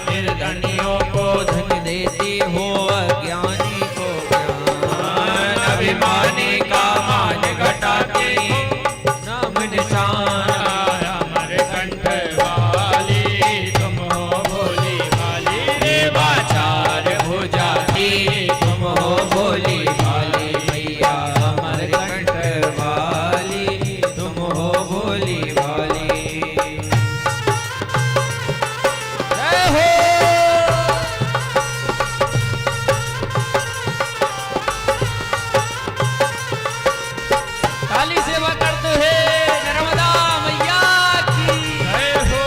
निर्धनियों को धन देती हो, अज्ञानी को ज्ञान। अभिमानी का मान घटाती नाम निशान। अमरकंठ वाली तुम हो भोली भाली, रेवाचार हो जाती तुम हो भोली भाली। मैया अमरकंठ वाली तुम हो भोली भाली। काली सेवा करते हैं नर्मदा मैया की जय हो।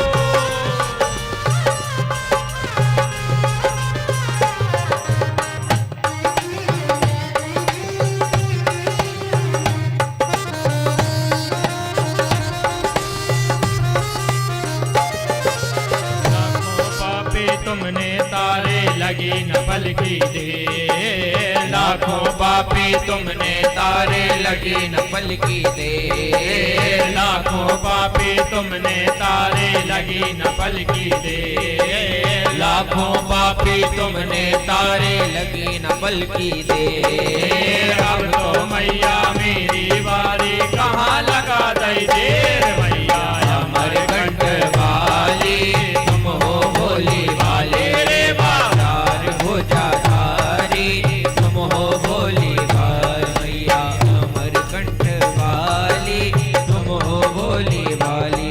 लाखों पापी तुमने तारे लगी न पल की देर। लाखों पापी तुमने तारे लगी न पल की देर। लाखों पापी तुमने तारे लगी न पल की देर। लाखों पापी तुमने तारे लगी न पल की देर। अब तो मैया मेरी बारी कहाँ लगा दई देर। मैया अमरकंठ वाली तुम हो भोली भाली, रेवाचार भुजाधारी तुम हो भोली भाली। मैया अमरकंठ वाली तुम हो भोली भाली।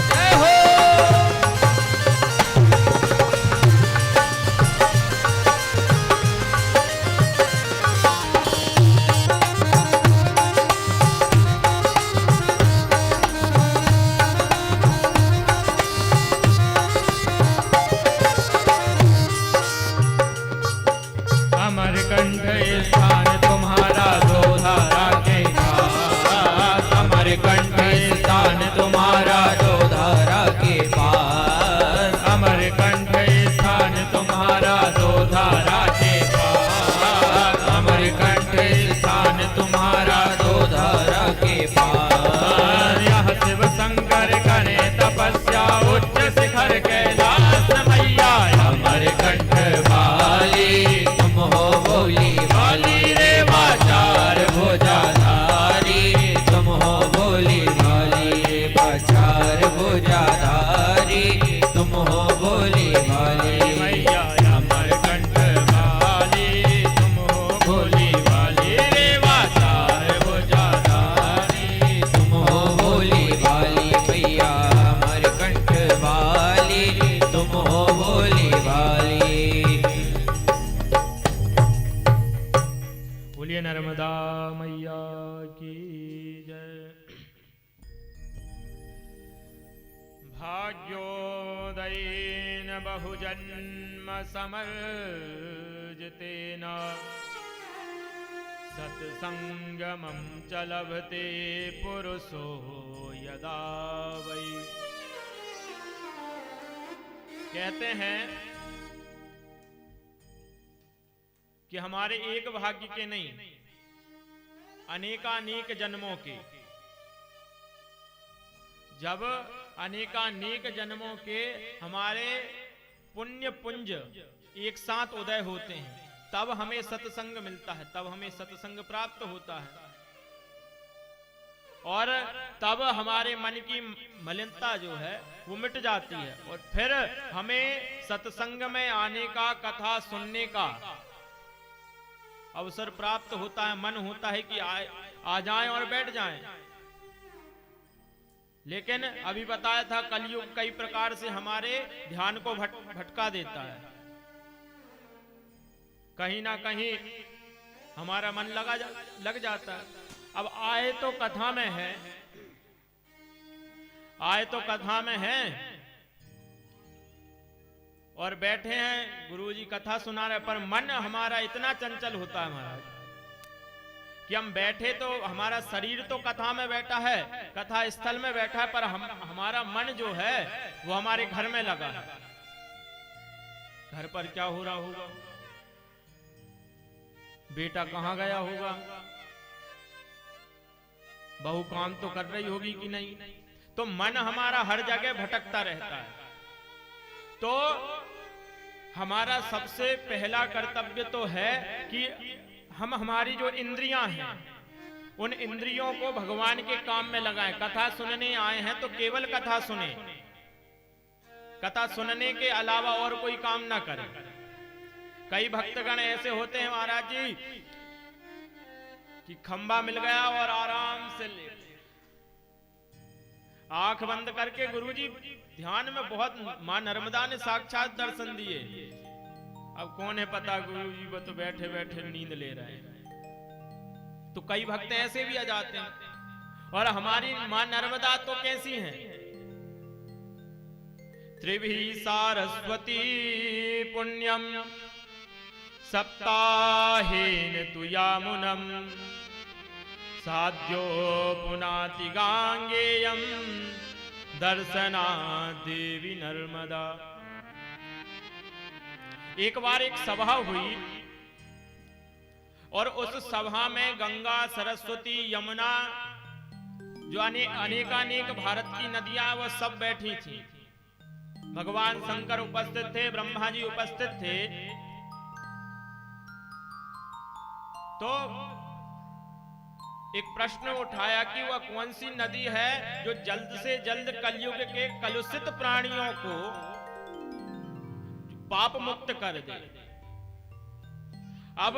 जय हो। अमरकंठ स्थान तुम्हारा दो धारा के पास। अमरकंठ स्थान तुम्हारा दो धारा के पास। अमरकंठ स्थान तुम्हारा दो धारा के पास। अमरकंठ स्थान तुम्हारा दो धारा के पास। यह शिव शंकर करे तपस्या उच्च शिखर कैलाश। मैया अमरकंठ वाली तुम हो भोली भाली, रेवाचार भुजाधारी तुम हो भोली भाली। रेवाचार भुजाधारी तुम हो भोली भाली। मैया अमरकंठ वाली तुम हो भोली भाली, रेवाचार भुजाधारी तुम हो भोली भाली। मैया अमरकंठ वाली तुम हो भोली भाली। बोलिए नर्मदा मैया की जय। भाग्योदयेन बहुजन्म समर्जितेन सत्संगमं च लभते पुरुषो यदा वै। कहते हैं कि हमारे एक भाग्य के नहीं, अनेकानेक जन्मों के, जब अनेकानेक जन्मों के हमारे पुण्य पुंज एक साथ उदय होते हैं, तब हमें सत्संग मिलता है, तब हमें सत्संग प्राप्त होता है। और तब हमारे मन की मलिनता जो है वो मिट जाती है, और फिर हमें सत्संग में आने का, कथा सुनने का अवसर प्राप्त होता है। मन होता है कि आ जाएं और बैठ जाएं। लेकिन अभी बताया था कलयुग कई प्रकार से हमारे ध्यान को भटका देता है। कहीं ना कहीं हमारा मन लग जाता है। अब आए तो कथा में है, आए तो कथा में है और बैठे हैं, गुरुजी कथा सुना रहे, पर मन हमारा इतना चंचल होता है महाराज कि हम बैठे तो हमारा शरीर तो कथा में बैठा है, कथा स्थल में बैठा है, पर हमारा मन जो है वो हमारे घर में लगा है। घर पर क्या हो रहा होगा, बेटा कहां गया होगा, बहू काम तो कर रही होगी कि नहीं। तो मन हमारा हर जगह भटकता रहता है। तो हमारा सबसे पहला कर्तव्य तो है कि हम हमारी जो इंद्रियां हैं उन इंद्रियों को भगवान के काम में लगाएं। कथा सुनने आए हैं तो केवल कथा सुने, कथा सुनने के अलावा और कोई काम ना करें। कई भक्तगण ऐसे होते हैं महाराज जी कि खंबा मिल गया और आराम से ले आंख बंद करके गुरुजी ध्यान में बहुत, मां नर्मदा ने साक्षात दर्शन दिए। अब कौन है पता, गुरुजी वो तो बैठे बैठे नींद ले रहे हैं। तो कई भक्त ऐसे भी आ जाते हैं। और हमारी मां नर्मदा तो कैसी हैं, त्रिभी सारस्वती पुण्यम सप्ताहेन तु यामुनम साध्यो पुनाति गांगेयम दर्शना देवी नर्मदा। एक बार एक सभा हुई और उस सभा में गंगा, सरस्वती, यमुना जो अनेकानेक भारत की नदियां वो सब बैठी थी। भगवान शंकर उपस्थित थे, ब्रह्मा जी उपस्थित थे। तो एक प्रश्न उठाया कि वह कौन सी नदी है जो जल्द से जल्द कलयुग के कलुषित प्राणियों को पाप मुक्त कर दे। अब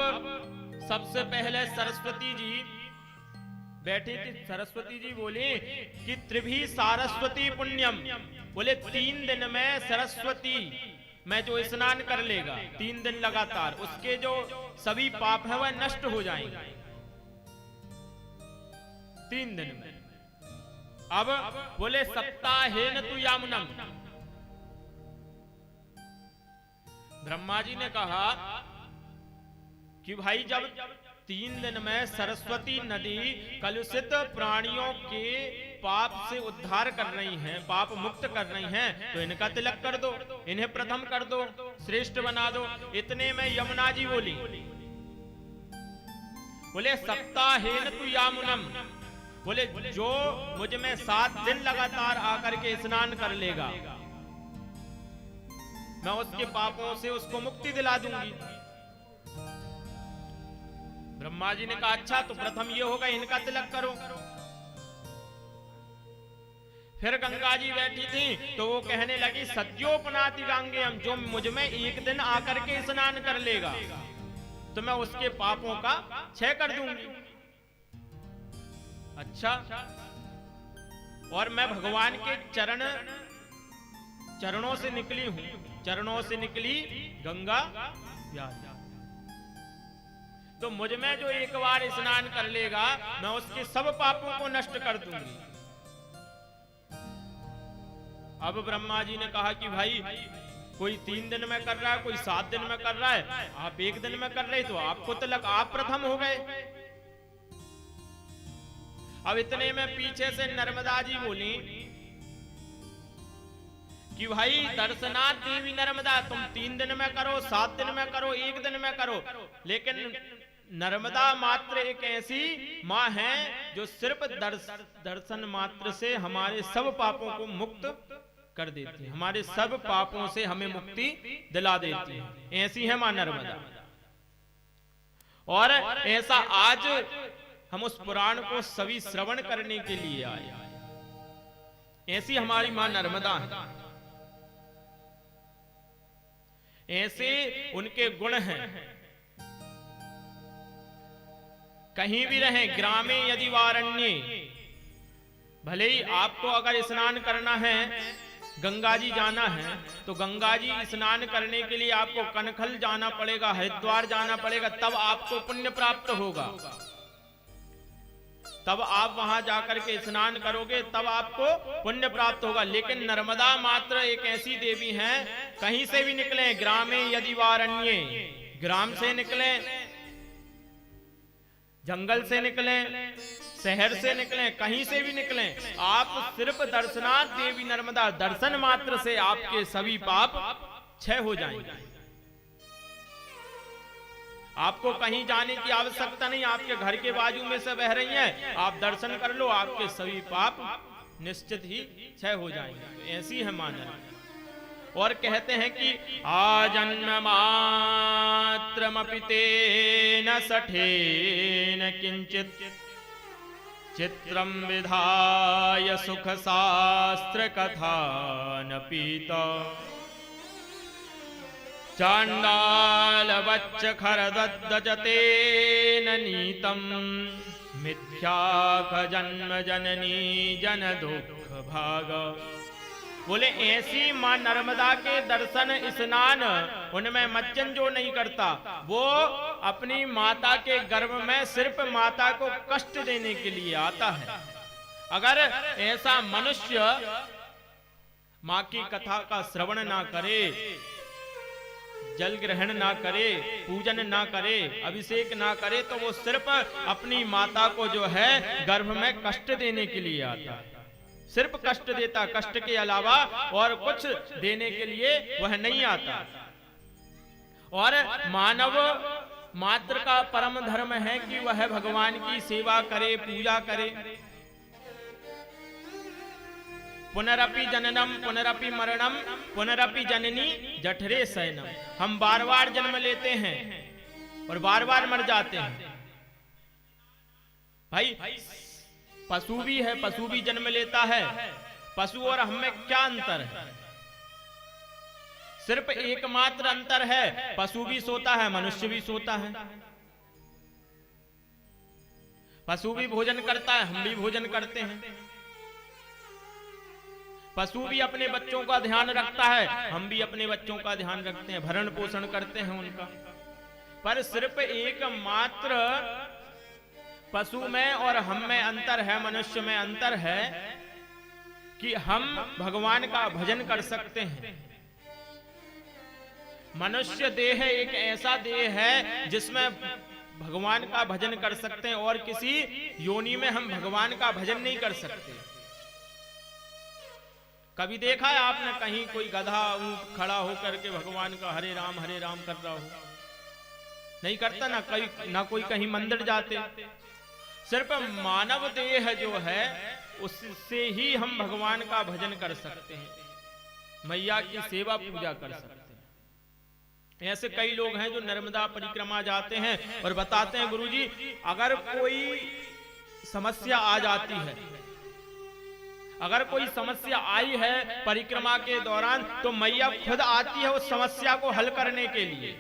सबसे पहले सरस्वती जी बैठी थी। सरस्वती जी बोली कि त्रिभी सारस्वती पुण्यम, बोले 3 दिन में सरस्वती में जो स्नान कर लेगा 3 दिन लगातार, उसके जो सभी पाप है वह नष्ट हो जाएंगे 3 दिन में। अब बोले सप्ताहेन तु यामुनम। ब्रह्मा जी ने कहा कि भाई जब 3 दिन में सरस्वती नदी कलुषित प्राणियों के पाप से उद्धार कर रही हैं, पाप मुक्त कर रही हैं, तो इनका तिलक कर दो, इन्हें प्रथम कर दो, श्रेष्ठ बना दो। इतने में यमुना जी बोली, बोले सप्ताहेन तु यामुनम, बोले जो मुझ में 7 दिन लगातार आकर के स्नान कर लेगा मैं उसके पापों से उसको मुक्ति दिला दूंगी। ब्रह्मा जी ने कहा अच्छा, तो प्रथम ये होगा इनका तिलक करो। फिर गंगा जी बैठी थी तो वो कहने लगी सद्योपनाति गांगेयम, जो मुझ में 1 दिन आकर के स्नान कर लेगा तो मैं उसके पापों का क्षय कर दूंगी। अच्छा, और मैं भगवान के चरणों से निकली हूं, चरणों से निकली गंगा व्यास, तो मुझ में जो एक बार स्नान कर लेगा मैं उसके सब पापों को नष्ट कर दूंगी। अब ब्रह्मा जी ने कहा कि भाई कोई 3 दिन में कर रहा है, कोई 7 दिन में कर रहा है, आप 1 दिन में कर रहे तो आपको तिलक, आप प्रथम हो गए। अब इतने में पीछे से नर्मदा जी बोली कि भाई दर्शनाथ देवी नर्मदा, तुम 3 दिन में करो, 7 दिन में करो, 1 दिन में करो, लेकिन नर्मदा मात्र एक ऐसी मां है जो सिर्फ दर्शन मात्र से हमारे सब पापों को मुक्त कर देती है, हमारे सब पापों से हमें मुक्ति दिला देती है। ऐसी है मां नर्मदा। और ऐसा आज हम उस पुराण को सभी श्रवण करने के लिए आए। ऐसी हमारी मां नर्मदा है, ऐसे उनके गुण हैं। कहीं भी रहें, ग्रामे यदि वारण्ये, भले ही आपको अगर स्नान करना है, गंगा जी जाना है, तो गंगा जी स्नान करने के लिए आपको कनखल जाना पड़ेगा, हरिद्वार जाना पड़ेगा, तब आपको पुण्य प्राप्त होगा। तब आप वहां जाकर के स्नान करोगे तब आपको पुण्य प्राप्त होगा। लेकिन नर्मदा मात्र एक ऐसी देवी हैं, कहीं से भी निकले, ग्रामे यदि वारण्ये, ग्राम से निकले, जंगल से निकले, शहर से निकले, कहीं से भी निकले, आप सिर्फ दर्शनाथ देवी नर्मदा दर्शन मात्र से आपके सभी पाप क्षय हो जाएंगे। आपको कहीं जाने की आवश्यकता नहीं, आपके घर के बाजू में से बह रही हैं, आप दर्शन कर लो, आपके सभी पाप निश्चित ही क्षय हो जाएंगे। तो ऐसी है मां नर्मदा। और कहते हैं कि आजन्म मात्रमपि तेन सठेन किंचित चित्रम विधाय सुख शास्त्र कथा न पीता चांडाल वच्च खरदज्जतेन नीतम मिथ्याक जन्म जननी जन दुख भाग। बोले ऐसी मां नर्मदा के दर्शन स्नान उनमें मज्जन जो नहीं करता, वो अपनी माता के गर्भ में सिर्फ माता को कष्ट देने के लिए आता है। अगर ऐसा मनुष्य मां की कथा का श्रवण ना करे, जल ग्रहण ना करे, पूजन ना करे, अभिषेक ना करे, तो वो सिर्फ अपनी माता को जो है गर्भ में कष्ट देने के लिए आता है। सिर्फ कष्ट देता, कष्ट के अलावा और कुछ देने के लिए वह नहीं आता। और मानव मात्र का परम धर्म है कि वह भगवान की सेवा करे, पूजा करे। पुनरपि जननम पुनरपि मरणम पुनरपि जननी जठरे शयनम। हम बार बार जन्म लेते हैं और बार बार मर जाते हैं। भाई पशु भी है, पशु भी जन्म लेता है। पशु और हम में क्या अंतर है? सिर्फ एकमात्र अंतर है, पशु भी सोता है, मनुष्य भी सोता है। पशु भी भोजन करता है, हम भी भोजन करते हैं। पशु भी अपने बच्चों का ध्यान रखता है, हम भी अपने बच्चों का ध्यान रखते हैं, भरण पोषण करते हैं उनका। पर सिर्फ एकमात्र पशु में और हम में अंतर है, मनुष्य में अंतर है कि हम भगवान का भजन कर सकते हैं। मनुष्य देह एक ऐसा देह है जिसमें भगवान का भजन कर सकते हैं, और किसी योनि में हम भगवान का भजन नहीं कर सकते। कभी देखा है आपने कहीं कोई गधा ऊंट खड़ा होकर के भगवान का हरे राम कर रहा हो? नहीं करता ना, ना कोई कहीं मंदिर जाते। सिर्फ मानव देह जो है उससे ही हम भगवान का भजन कर सकते हैं, मैया की सेवा पूजा कर सकते हैं। ऐसे कई लोग हैं जो नर्मदा परिक्रमा जाते हैं और बताते हैं, गुरुजी अगर कोई समस्या आ जाती है, अगर कोई समस्या आई है परिक्रमा के दौरान, तो मैया खुद आती है उस समस्या को हल करने के लिए।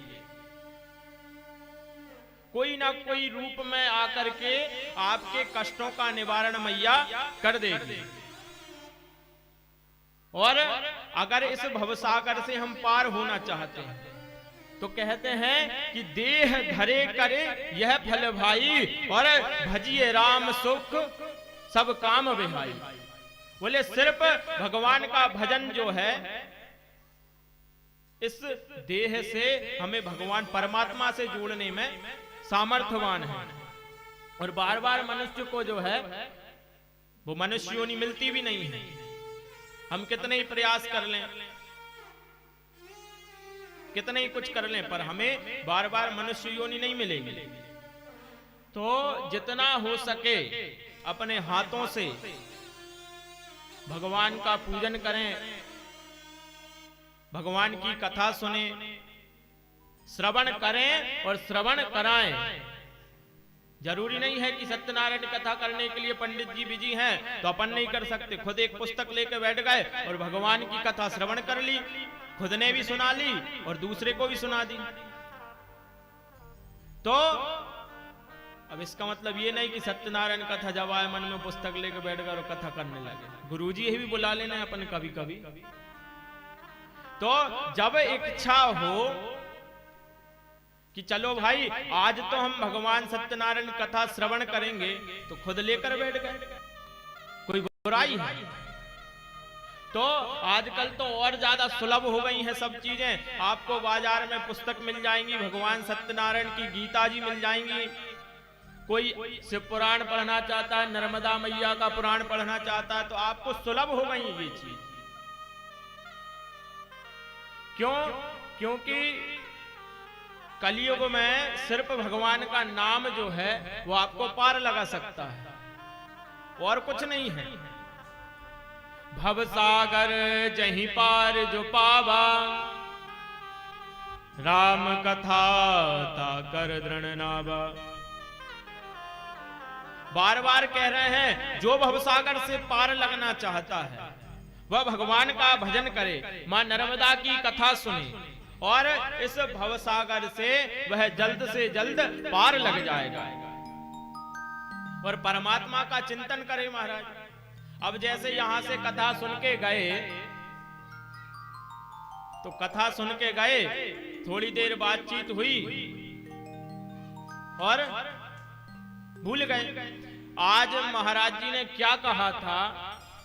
कोई ना कोई रूप में आकर के आपके कष्टों का निवारण मैया कर देगी। और अगर इस भवसागर से हम पार होना चाहते हैं तो कहते हैं कि देह धरे करे यह फल भाई, और भजिए राम सुख सब काम विहाई। बोले सिर्फ भगवान का भजन जो है, इस देह से हमें भगवान परमात्मा से जोड़ने में सामर्थ्यवान है। और बार बार मनुष्य को जो है वो मनुष्य योनि मिलती भी नहीं है। हम कितने ही प्रयास कर लें, कितने ही कुछ कर लें, पर हमें बार बार मनुष्य योनि नहीं मिलेगी। तो जितना हो सके अपने हाथों से भगवान का पूजन करें, भगवान की कथा सुने, श्रवण करें और श्रवण कराएं। जरूरी नहीं है कि सत्यनारायण कथा करने के लिए पंडित जी बिजी हैं तो अपन नहीं कर सकते। खुद एक पुस्तक लेकर बैठ गए और भगवान की कथा श्रवण कर ली, खुद ने भी सुना ली और दूसरे को भी सुना दी। तो अब इसका मतलब ये नहीं कि सत्यनारायण कथा जब आए मन में पुस्तक लेकर बैठ गए और कथा करने लगे। गुरुजी ही भी बुला लेना है अपन कभी कभी। तो जब इच्छा हो कि चलो भाई आज तो हम भगवान सत्यनारायण कथा श्रवण करेंगे, तो खुद लेकर बैठ गए, कोई बुराई है? तो आजकल तो और ज्यादा सुलभ हो गई हैं सब चीजें। आपको बाजार में पुस्तक मिल जाएंगी, भगवान सत्यनारायण की गीता जी मिल जाएंगी। कोई शिव पुराण पढ़ना चाहता है, नर्मदा मैया का पुराण पढ़ना चाहता है, तो आपको सुलभ हो गई ये चीज। क्यों? क्योंकि कलयुग में सिर्फ भगवान का नाम जो है वो आपको पार लगा सकता है, और कुछ नहीं है। भवसागर जहीं पार जो पावा, राम कथा ताकर दृढ़ नावा। बार बार कह रहे हैं, जो भवसागर से पार लगना चाहता है वह भगवान का भजन करे, मां नर्मदा की कथा सुने, और इस भवसागर से वह जल्द से जल्द पार लग जाएगा और परमात्मा का चिंतन करे। महाराज, अब जैसे यहां से कथा सुन के गए, तो कथा सुन के गए, थोड़ी देर बातचीत हुई और भूल गए। आज महाराज जी ने क्या कहा था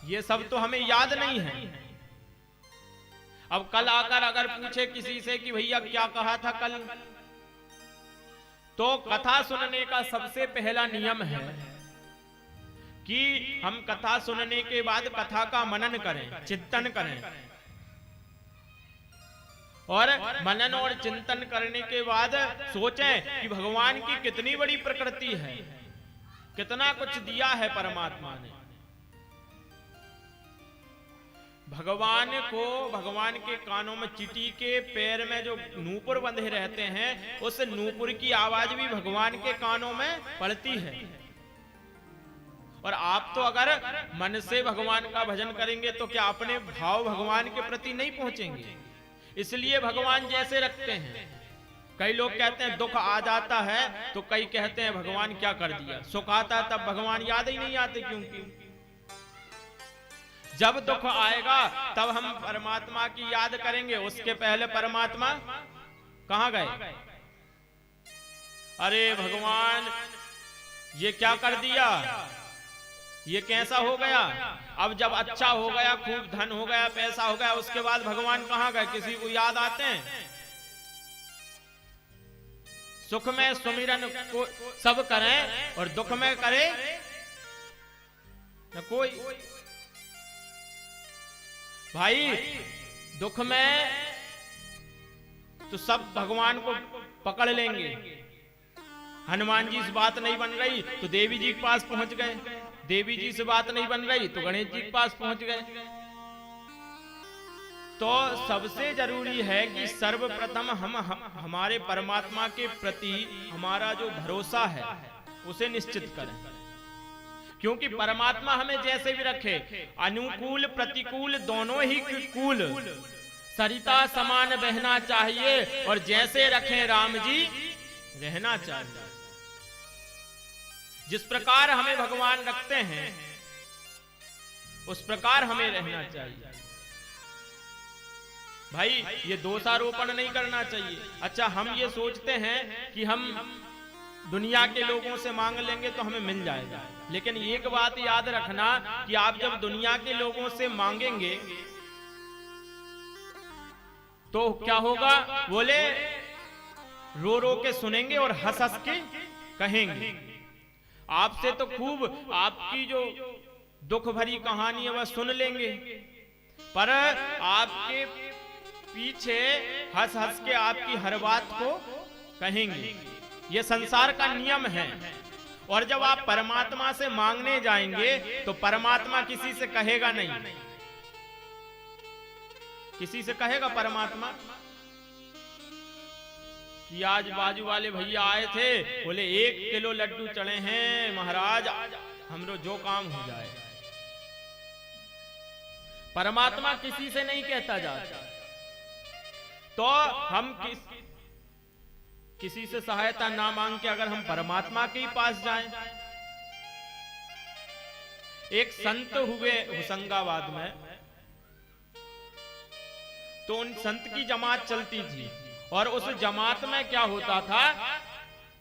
ये सब तो हमें याद नहीं है। अब कल आकर अगर पूछे किसी से कि भैया क्या कहा था कल, तो कथा सुनने का सबसे पहला नियम है कि हम कथा सुनने के बाद कथा का मनन करें, चिंतन करें, और मनन और चिंतन करने के बाद सोचें कि भगवान की कितनी बड़ी प्रकृति है, कितना कुछ दिया है परमात्मा ने। भगवान को, भगवान के कानों में, चींटी के पैर में जो नूपुर बंधे रहते हैं, उस नूपुर की आवाज भी भगवान के कानों में पड़ती है। और आप तो अगर मन से भगवान का भजन करेंगे तो क्या अपने भाव भगवान के प्रति नहीं पहुंचेंगे? इसलिए भगवान जैसे रखते हैं। कई लोग कहते हैं दुख आ जाता है तो कई कहते हैं भगवान क्या कर दिया, सुख आता है तब भगवान याद ही नहीं आते। क्योंकि जब दुख आएगा तब हम परमात्मा की याद करेंगे, उसके पहले परमात्मा कहां गए? अरे भगवान ये क्या कर दिया, ये कैसा हो गया? अब जब अच्छा हो गया, खूब धन हो गया, पैसा हो गया, उसके बाद भगवान कहां गए? किसी को याद आते हैं? सुख में सुमिरन को सब करें और दुख में करे न कोई। भाई दुख में तो सब भगवान को पकड़ लेंगे। हनुमान जी से बात नहीं बन रही तो देवी जी के पास पहुंच गए, देवी जी से बात नहीं बन रही तो गणेश जी के पास पहुंच गए। तो सबसे जरूरी है कि सर्वप्रथम हम हमारे परमात्मा के प्रति हमारा जो भरोसा है उसे निश्चित करें, क्योंकि परमात्मा हमें जैसे भी रखे, अनुकूल प्रतिकूल दोनों ही कूल सरिता समान बहना चाहिए, और जैसे रखें राम जी रहना चाहिए। जिस प्रकार हमें भगवान रखते हैं उस प्रकार हमें रहना चाहिए। भाई ये दोषारोपण नहीं करना चाहिए। अच्छा, हम ये सोचते हैं कि हम दुनिया के लोगों से मांग लेंगे तो हमें मिल जाएगा, लेकिन एक बात याद रखना कि आप जब दुनिया के लोगों से मांगेंगे तो क्या होगा? बोले रो रो के सुनेंगे और हंस हंस के कहेंगे। आपसे तो खूब आपकी जो दुख भरी कहानी है वह सुन लेंगे, पर आपके पीछे हंस हंस के आपकी हर बात को कहेंगे। यह संसार का नियम है। और जब आप परमात्मा से मांगने जाएंगे तो परमात्मा किसी से कहेगा नहीं। किसी से कहेगा परमात्मा कि आज बाजू वाले भैया आए थे, बोले 1 किलो लड्डू चढ़े हैं महाराज, हमरो जो काम हो जाए। परमात्मा किसी से नहीं कहता जाता। तो हम किसी से सहायता ना मांग के अगर हम परमात्मा के ही पास जाएं। एक संत हुए होशंगाबाद में, तो उन संत की जमात चलती थी, और उस जमात में क्या होता था,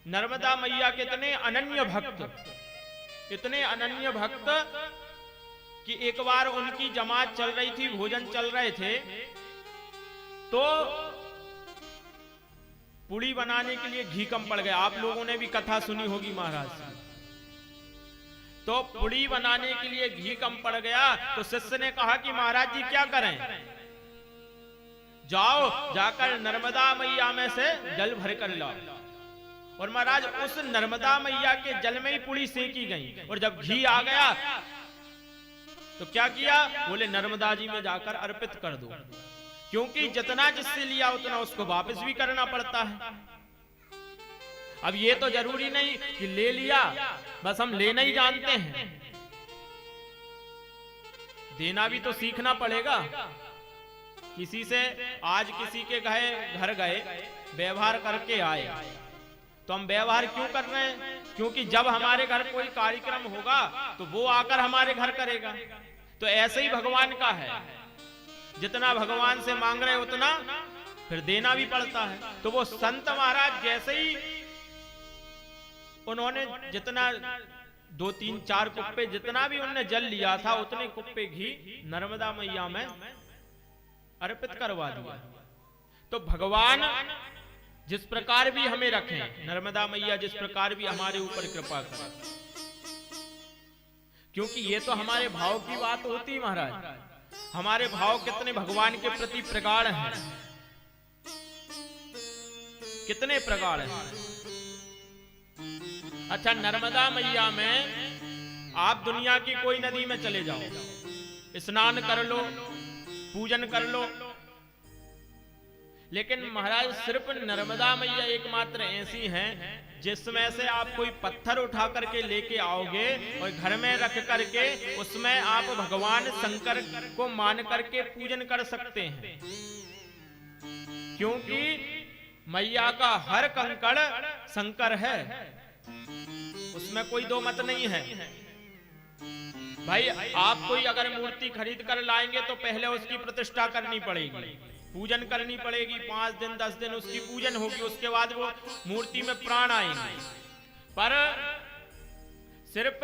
नर्मदा मैया के इतने अनन्य भक्त कि एक बार उनकी जमात चल रही थी, भोजन चल रहे थे, तो पुड़ी बनाने के लिए घी कम पड़ गया। आप लोगों ने भी कथा सुनी होगी महाराज। तो पुड़ी बनाने के लिए घी कम पड़ गया, तो शिष्य ने कहा कि महाराज जी क्या करें? जाओ जाकर नर्मदा मैया में से जल भर कर लाओ। और महाराज उस नर्मदा मैया के जल में ही पुड़ी सेकी गई, और जब घी आ गया तो क्या किया, बोले नर्मदा जी में जाकर अर्पित कर दो, क्योंकि जितना जिससे लिया उतना उसको वापस भी करना पड़ता है। अब ये तो जरूरी नहीं कि ले लिया बस हम लेना ही जानते हैं, देना भी तो सीखना पड़ेगा। किसी से आज किसी के घर गए, व्यवहार करके आए, तो हम व्यवहार क्यों कर रहे हैं, क्योंकि जब हमारे घर कोई कार्यक्रम होगा तो वो आकर हमारे घर करेगा। तो ऐसे ही भगवान का है, जितना भगवान से मांग रहे उतना फिर देना भी पड़ता है। तो वो संत महाराज जैसे ही उन्होंने जितना 2 3 4 कुप्पे जितना भी उन्होंने जल लिया था उतने कुप्पे घी नर्मदा मैया में अर्पित करवा दिया। तो भगवान जिस प्रकार भी हमें रखें, नर्मदा मैया जिस प्रकार भी हमारे ऊपर कृपा करें, क्योंकि ये तो हमारे भाव की बात होती महाराज। हमारे भाव कितने भगवान के प्रति प्रगाढ़ हैं, कितने प्रगाढ़ हैं। अच्छा, नर्मदा मैया में आप दुनिया की कोई नदी में चले जाओ, स्नान कर लो, पूजन कर लो, लेकिन महाराज सिर्फ नर्मदा मैया एकमात्र ऐसी हैं जिसमें से आप कोई पत्थर उठा करके लेके आओगे और घर में रख करके उसमें आप भगवान शंकर को मान करके पूजन कर सकते हैं, क्योंकि मैया का हर कंकड़ शंकर है, उसमें कोई दो मत नहीं है। भाई आप कोई अगर मूर्ति खरीद कर लाएंगे तो पहले उसकी प्रतिष्ठा करनी पड़ेगी, पूजन करनी पड़ेगी, 5 दिन 10 दिन उसकी पूजन होगी, उसके बाद वो मूर्ति में प्राण आएंगे। पर सिर्फ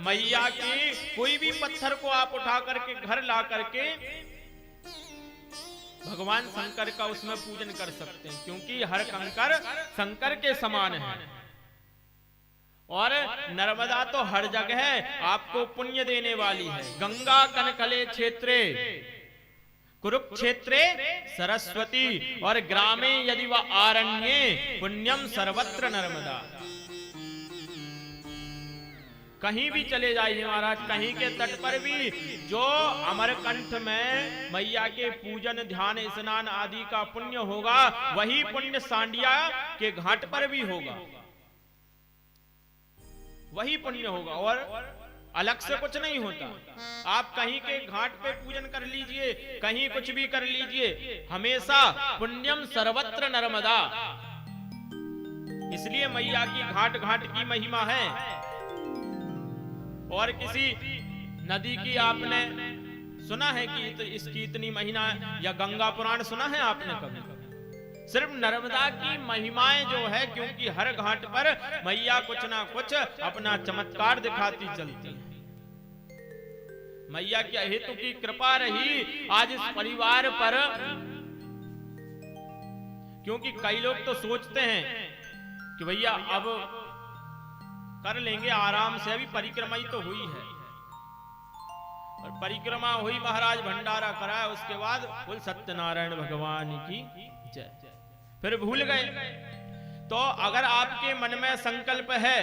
मैया की कोई भी पत्थर को आप उठा करके घर ला करके भगवान शंकर का उसमें पूजन कर सकते हैं, क्योंकि हर कंकर शंकर के समान है। और नर्मदा तो हर जगह आपको पुण्य देने वाली है। गंगा कनकले क्षेत्रे कुरुक्षेत्रे सरस्वती और ग्रामे यदि व आरण्ये पुण्यम सर्वत्र नर्मदा। कहीं भी चले जाइए महाराज, कहीं के तट पर भी जो अमरकंठ में मैया के पूजन ध्यान स्नान आदि का पुण्य होगा, वही पुण्य सांडिया के घाट पर भी होगा, वही पुण्य होगा, और अलग से कुछ नहीं होता। आप कहीं के घाट पे पूजन कर लीजिए, कहीं कुछ भी कर लीजिए, हमेशा पुण्यम सर्वत्र नर्मदा। इसलिए मैया की घाट घाट की महिमा है। और किसी नदी की आपने सुना है कि तो इसकी इतनी महिमा, या गंगा पुराण सुना है आपने कभी? सिर्फ नर्मदा की महिमाएं जो है, क्योंकि हर घाट पर मैया कुछ ना कुछ अपना चमत्कार दिखाती चलती है। मैया की हेतु की कृपा रही आज इस परिवार पर, क्योंकि कई लोग तो सोचते हैं कि भैया अब कर लेंगे आराम से, अभी परिक्रमा ही तो हुई है, और परिक्रमा हुई महाराज भंडारा कराया, उसके बाद बोल सत्यनारायण भगवान की जय, फिर भूल गए। तो अगर आपके मन में संकल्प है,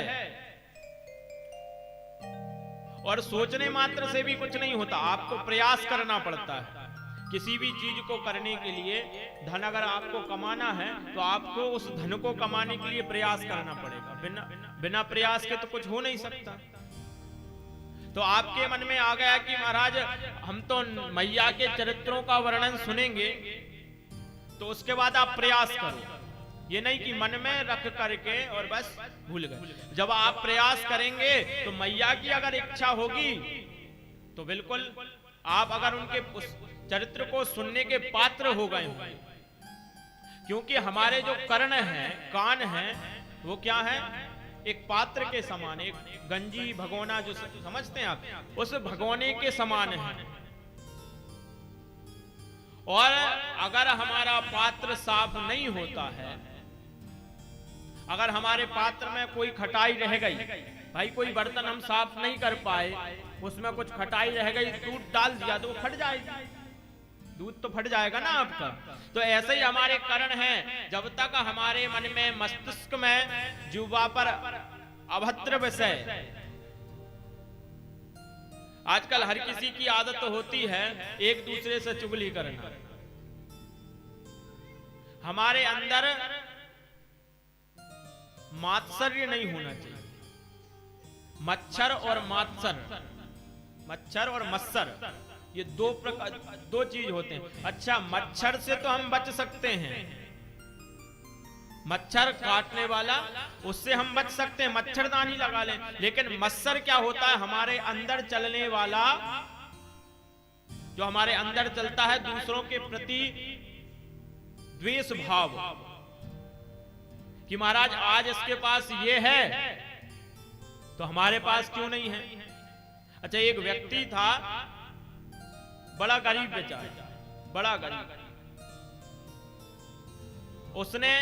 और सोचने मात्र से भी कुछ नहीं होता, आपको प्रयास करना पड़ता है। किसी भी चीज को करने के लिए धन अगर आपको कमाना है तो आपको उस धन को कमाने के लिए प्रयास करना पड़ेगा, बिना प्रयास के तो कुछ हो नहीं सकता। तो आपके मन में आ गया कि महाराज हम तो मैया के चरित्रों का वर्णन सुनेंगे, तो उसके बाद आप प्रयास करो, ये नहीं कि मन में रख करके और बस भूल गए। जब आप प्रयास करेंगे तो मैया की अगर इच्छा होगी तो बिल्कुल आप अगर उनके उस चरित्र को सुनने के पात्र हो गए होंगे, क्योंकि हमारे जो कर्ण हैं, कान हैं, वो क्या है, एक पात्र के समान, एक गंजी भगोना जो समझते हैं आप, उस भगोने के समान है। और अगर हमारा पात्र साफ नहीं होता है, अगर हमारे पात्र में कोई खटाई रह गई, भाई कोई बर्तन हम साफ नहीं कर पाए, उसमें कुछ खटाई रह गई, दूध डाल दिया तो वो फट जाएगी, दूध तो फट जाएगा ना आपका। तो ऐसे ही हमारे करण हैं, जब तक हमारे मन में मस्तिष्क में जुबा पर अभद्र विषय, आजकल हर किसी की आदत होती है एक दूसरे से चुगली करना। हमारे अंदर मात्सर्य नहीं होना चाहिए। मच्छर और मात्सर, मच्छर और मत्सर, ये दो चीज होते हैं। अच्छा, मच्छर से तो हम बच सकते हैं, मच्छर काटने वाला, उससे हम बच सकते हैं, मच्छरदानी लगा लें। लेकिन मत्सर क्या होता है? हमारे अंदर चलने वाला, जो हमारे अंदर चलता है दूसरों के प्रति द्वेष भाव, कि महाराज आज इसके पास ये है तो हमारे पास क्यों नहीं है। अच्छा, एक व्यक्ति था, बड़ा गरीब बेचारा, बड़ा गरीब, उसने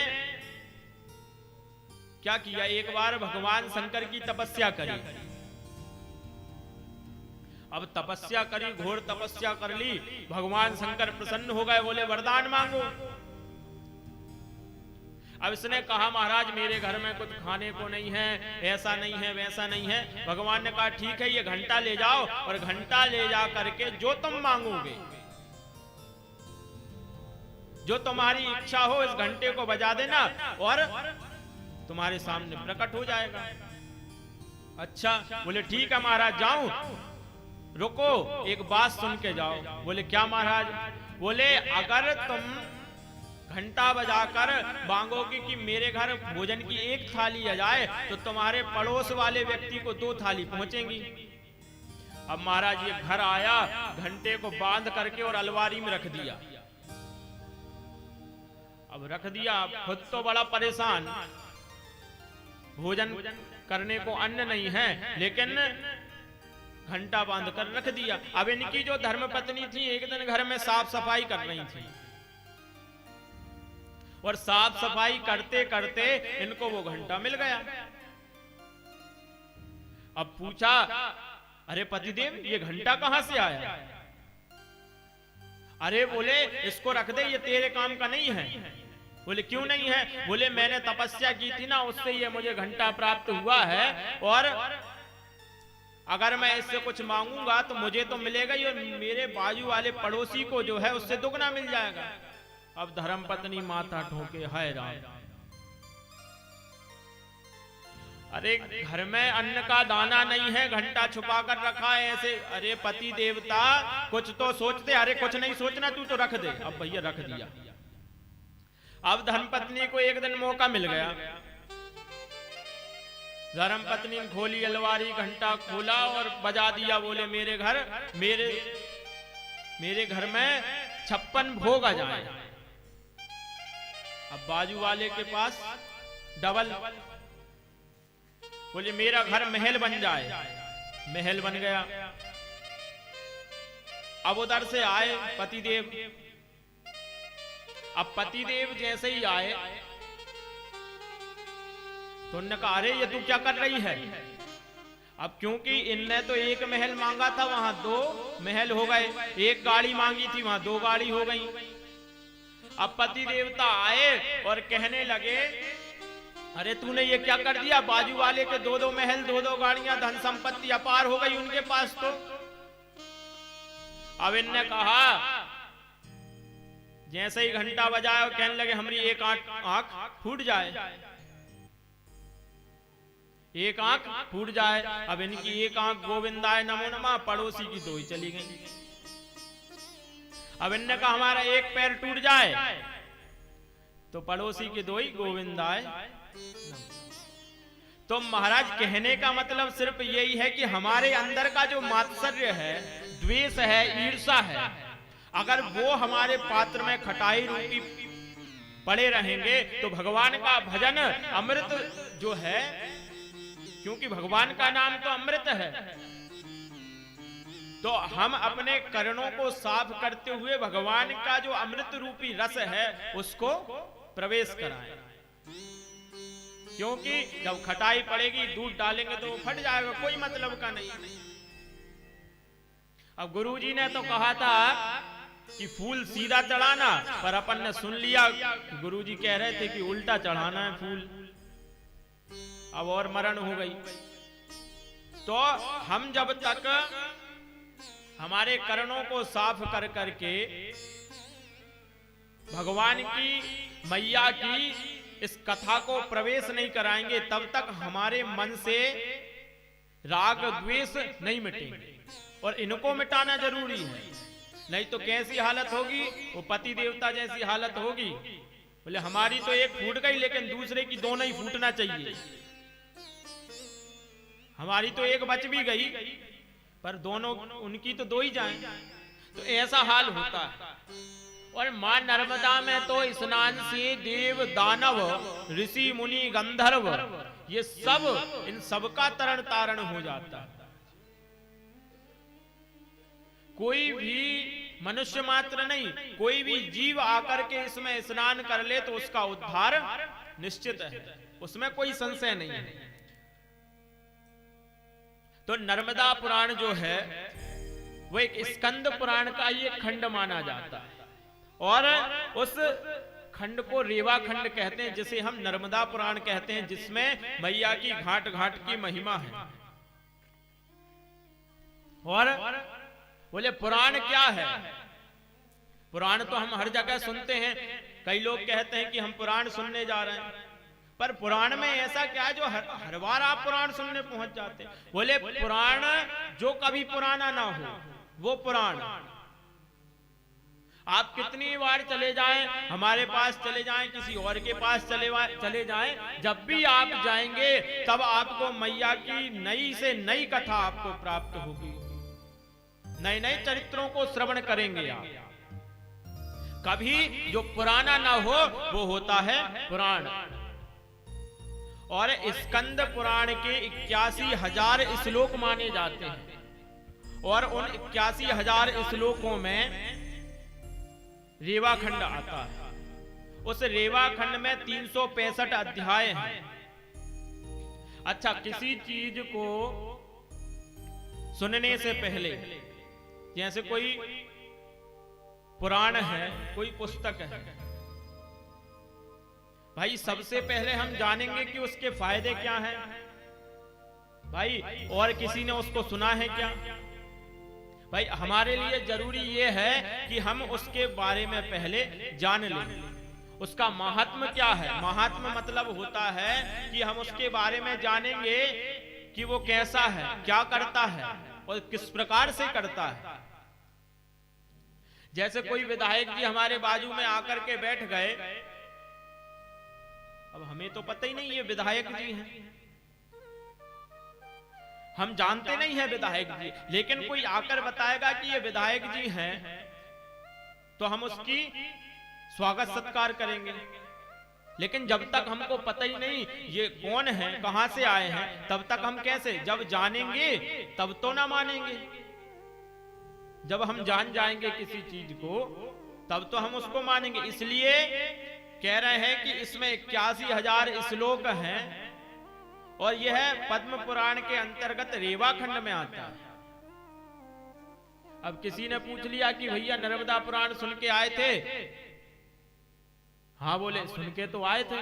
क्या किया, एक बार भगवान शंकर की तपस्या करी। अब तपस्या करी, घोर तपस्या कर ली, भगवान शंकर प्रसन्न हो गए, बोले वरदान मांगो। अब इसने कहा महाराज मेरे घर में कुछ खाने को नहीं है, ऐसा नहीं है, वैसा नहीं है। भगवान ने कहा ठीक है, ये घंटा ले जाओ और घंटा ले जा करके जो तुम मांगोगे, जो तुम्हारी इच्छा हो, इस घंटे को बजा देना और तुम्हारे सामने प्रकट हो जाएगा। अच्छा, बोले ठीक है महाराज, जाऊं? रुको, एक बात सुन के जाओ। बोले क्या महाराज? बोले अगर तुम घंटा बजाकर मांगोगे कि मेरे घर भोजन की एक थाली आ जाए, तो तुम्हारे पड़ोस वाले व्यक्ति को 2 थाली पहुंचेंगी। अब महाराज ये घर आया, घंटे को बांध करके और अलमारी में रख दिया। अब रख दिया, खुद तो बड़ा परेशान, भोजन करने को अन्न नहीं है, लेकिन घंटा बांध कर रख दिया। अब इनकी जो धर्मपत्नी थी, एक दिन घर में साफ सफाई कर रही थी, और साफ सफाई करते करते इनको वो घंटा मिल गया। अब पूछा, अरे पतिदेव ये घंटा कहां से आया? अरे बोले इसको रख दे, ये तेरे काम का नहीं है। बोले क्यों नहीं है? बोले मैंने तपस्या की थी ना, उससे ये मुझे घंटा प्राप्त हुआ है, और अगर मैं इससे कुछ मांगूंगा तो मुझे तो मिलेगा ही, और मेरे बाजू वाले पड़ोसी को जो है उससे दुगना मिल जाएगा। अब धर्मपत्नी माथा ठोके, हाय राम, अरे घर में अन्न का दाना नहीं है, घंटा छुपा कर रखा है ऐसे। अरे पति देवता कुछ तो सोचते। अरे कुछ नहीं सोचना, तू तो रख दे। अब भैया रख दिया। अब धर्मपत्नी को एक दिन मौका मिल गया, धर्मपत्नी ने खोली अलमारी, घंटा खोला और बजा दिया। बोले मेरे घर में 56 भोग आ जाए। अब बाजू वाले के पास डबल, बोले मेरा घर महल बन जाए। महल बन गया। अब उधर से आए पतिदेव। अब पतिदेव जैसे ही आए तो उन्होंने कहा अरे ये तू क्या कर रही है? अब क्योंकि इनने तो एक महल मांगा था, वहां 2 महल हो गए, एक गाड़ी मांगी थी, वहां 2 गाड़ी हो गई। अब पति देवता आए और कहने लगे अरे तूने ये क्या कर दिया? बाजू वाले के 2-2 महल, 2-2 गाड़ियां, धन संपत्ति अपार हो गई उनके पास तो। अब इनने कहा, जैसे ही घंटा बजाया और कहने लगे हमारी एक आंख फूट जाए, एक आंख फूट जाए। अब इनकी एक आंख गोविंदाय नमो नमः, पड़ोसी की 2 ही चली गई। अब इनने कहा हमारा एक पैर टूट जाए, तो पड़ोसी की 2 ही गोविंदाय। तो महाराज कहने का मतलब सिर्फ यही है कि हमारे अंदर का जो मात्सर्य है, द्वेष है, ईर्षा है, अगर वो हमारे पात्र में खटाई रूपी पड़े रहेंगे तो भगवान का भजन अमृत जो है, क्योंकि भगवान का नाम तो अमृत है, तो हम अपने कर्णों को साफ करते हुए भगवान का जो अमृत रूपी रस है उसको प्रवेश कराएं। क्योंकि जब खटाई पड़ेगी, दूध डालेंगे तो वो फट जाएगा, कोई मतलब का नहीं। अब गुरुजी ने तो कहा था कि फूल सीधा चढ़ाना, पर अपन ने सुन लिया कि गुरुजी कह रहे थे कि उल्टा चढ़ाना है फूल, अब और मरण हो गई। तो हम जब तक हमारे कर्णों को साफ कर करके भगवान की मैया की इस कथा को प्रवेश नहीं कराएंगे, तब तक हमारे मन से राग द्वेष नहीं मिटेंगे, और इनको मिटाना जरूरी है। नहीं तो कैसी हालत होगी, वो पति देवता जैसी हालत होगी। बोले हमारी तो एक फूट गई, लेकिन दूसरे की दोनों ही फूटना चाहिए। हमारी तो एक बच भी गई, पर दोनों उनकी तो दो ही जाएं। तो ऐसा हाल होता है। और मां नर्मदा में तो स्नान से देव दानव ऋषि मुनि गंधर्व ये सब, इन सबका तरण तारण हो जाता है। कोई भी मनुष्य मात्र नहीं, कोई भी जीव आकर के इसमें स्नान कर ले तो उसका उद्धार निश्चित है, उसमें कोई संशय नहीं है। तो नर्मदा पुराण जो है वो एक स्कंद पुराण का ही एक खंड माना जाता है, और उस खंड को रेवा खंड कहते हैं, जिसे हम नर्मदा पुराण कहते हैं, जिसमें मैया की घाट घाट की महिमा है। और बोले पुराण क्या है? पुराण तो हम हर जगह सुनते हैं, कई लोग कहते हैं कि हम पुराण सुनने जा रहे हैं, पर पुराण में ऐसा क्या है जो हर बार आप पुराण सुनने पहुंच जाते हैं? बोले पुराण जो कभी पुराना ना हो वो पुराण। आप कितनी बार चले जाएं, हमारे पास चले जाएं, किसी और के पास चले जाएं, जब भी आप जाएंगे तब आपको मैया की नई से नई कथा आपको प्राप्त होगी, नए नए चरित्रों को श्रवण करेंगे आप। कभी जो पुराना ना हो वो होता है पुराण। और स्कंद पुराण के 81,000 श्लोक माने जाते हैं, और उन 81,000 श्लोकों में रेवाखंड आता है। उस रेवाखंड में 365 अध्याय हैं। अच्छा, किसी चीज को सुनने से पहले, जैसे कोई पुराण है, कोई पुस्तक है, भाई सबसे पहले हम जानेंगे कि उसके फायदे क्या हैं भाई, और किसी ने उसको सुना है क्या भाई। हमारे लिए जरूरी ये है कि हम उसके बारे में पहले जान लें, उसका महात्म्य क्या है। महात्म्य मतलब होता है कि हम उसके बारे में जानेंगे कि वो कैसा है, क्या करता है और किस प्रकार से करता है। जैसे कोई विधायक जी हमारे बाजू में आकर के बैठ गए, अब हमें तो पता ही नहीं ये विधायक जी हैं, हम जानते नहीं है विधायक जी, लेकिन कोई आकर बताएगा कि ये विधायक जी हैं तो हम उसकी स्वागत सत्कार करेंगे। लेकिन जब तक हमको पता ही नहीं ये कौन है, कहां से आए हैं, तब तक हम कैसे, जब जानेंगे तब तो ना मानेंगे। जब हम जान जाएंगे किसी चीज को तब तो हम उसको मानेंगे। इसलिए कह रहे हैं कि इसमें 81,000 श्लोक हैं, और यह पद्म पुराण के अंतर्गत रेवाखंड में आता है। अब किसी ने पूछ लिया कि भैया नर्मदा पुराण सुन के आए थे? हाँ बोले सुन के तो आए थे।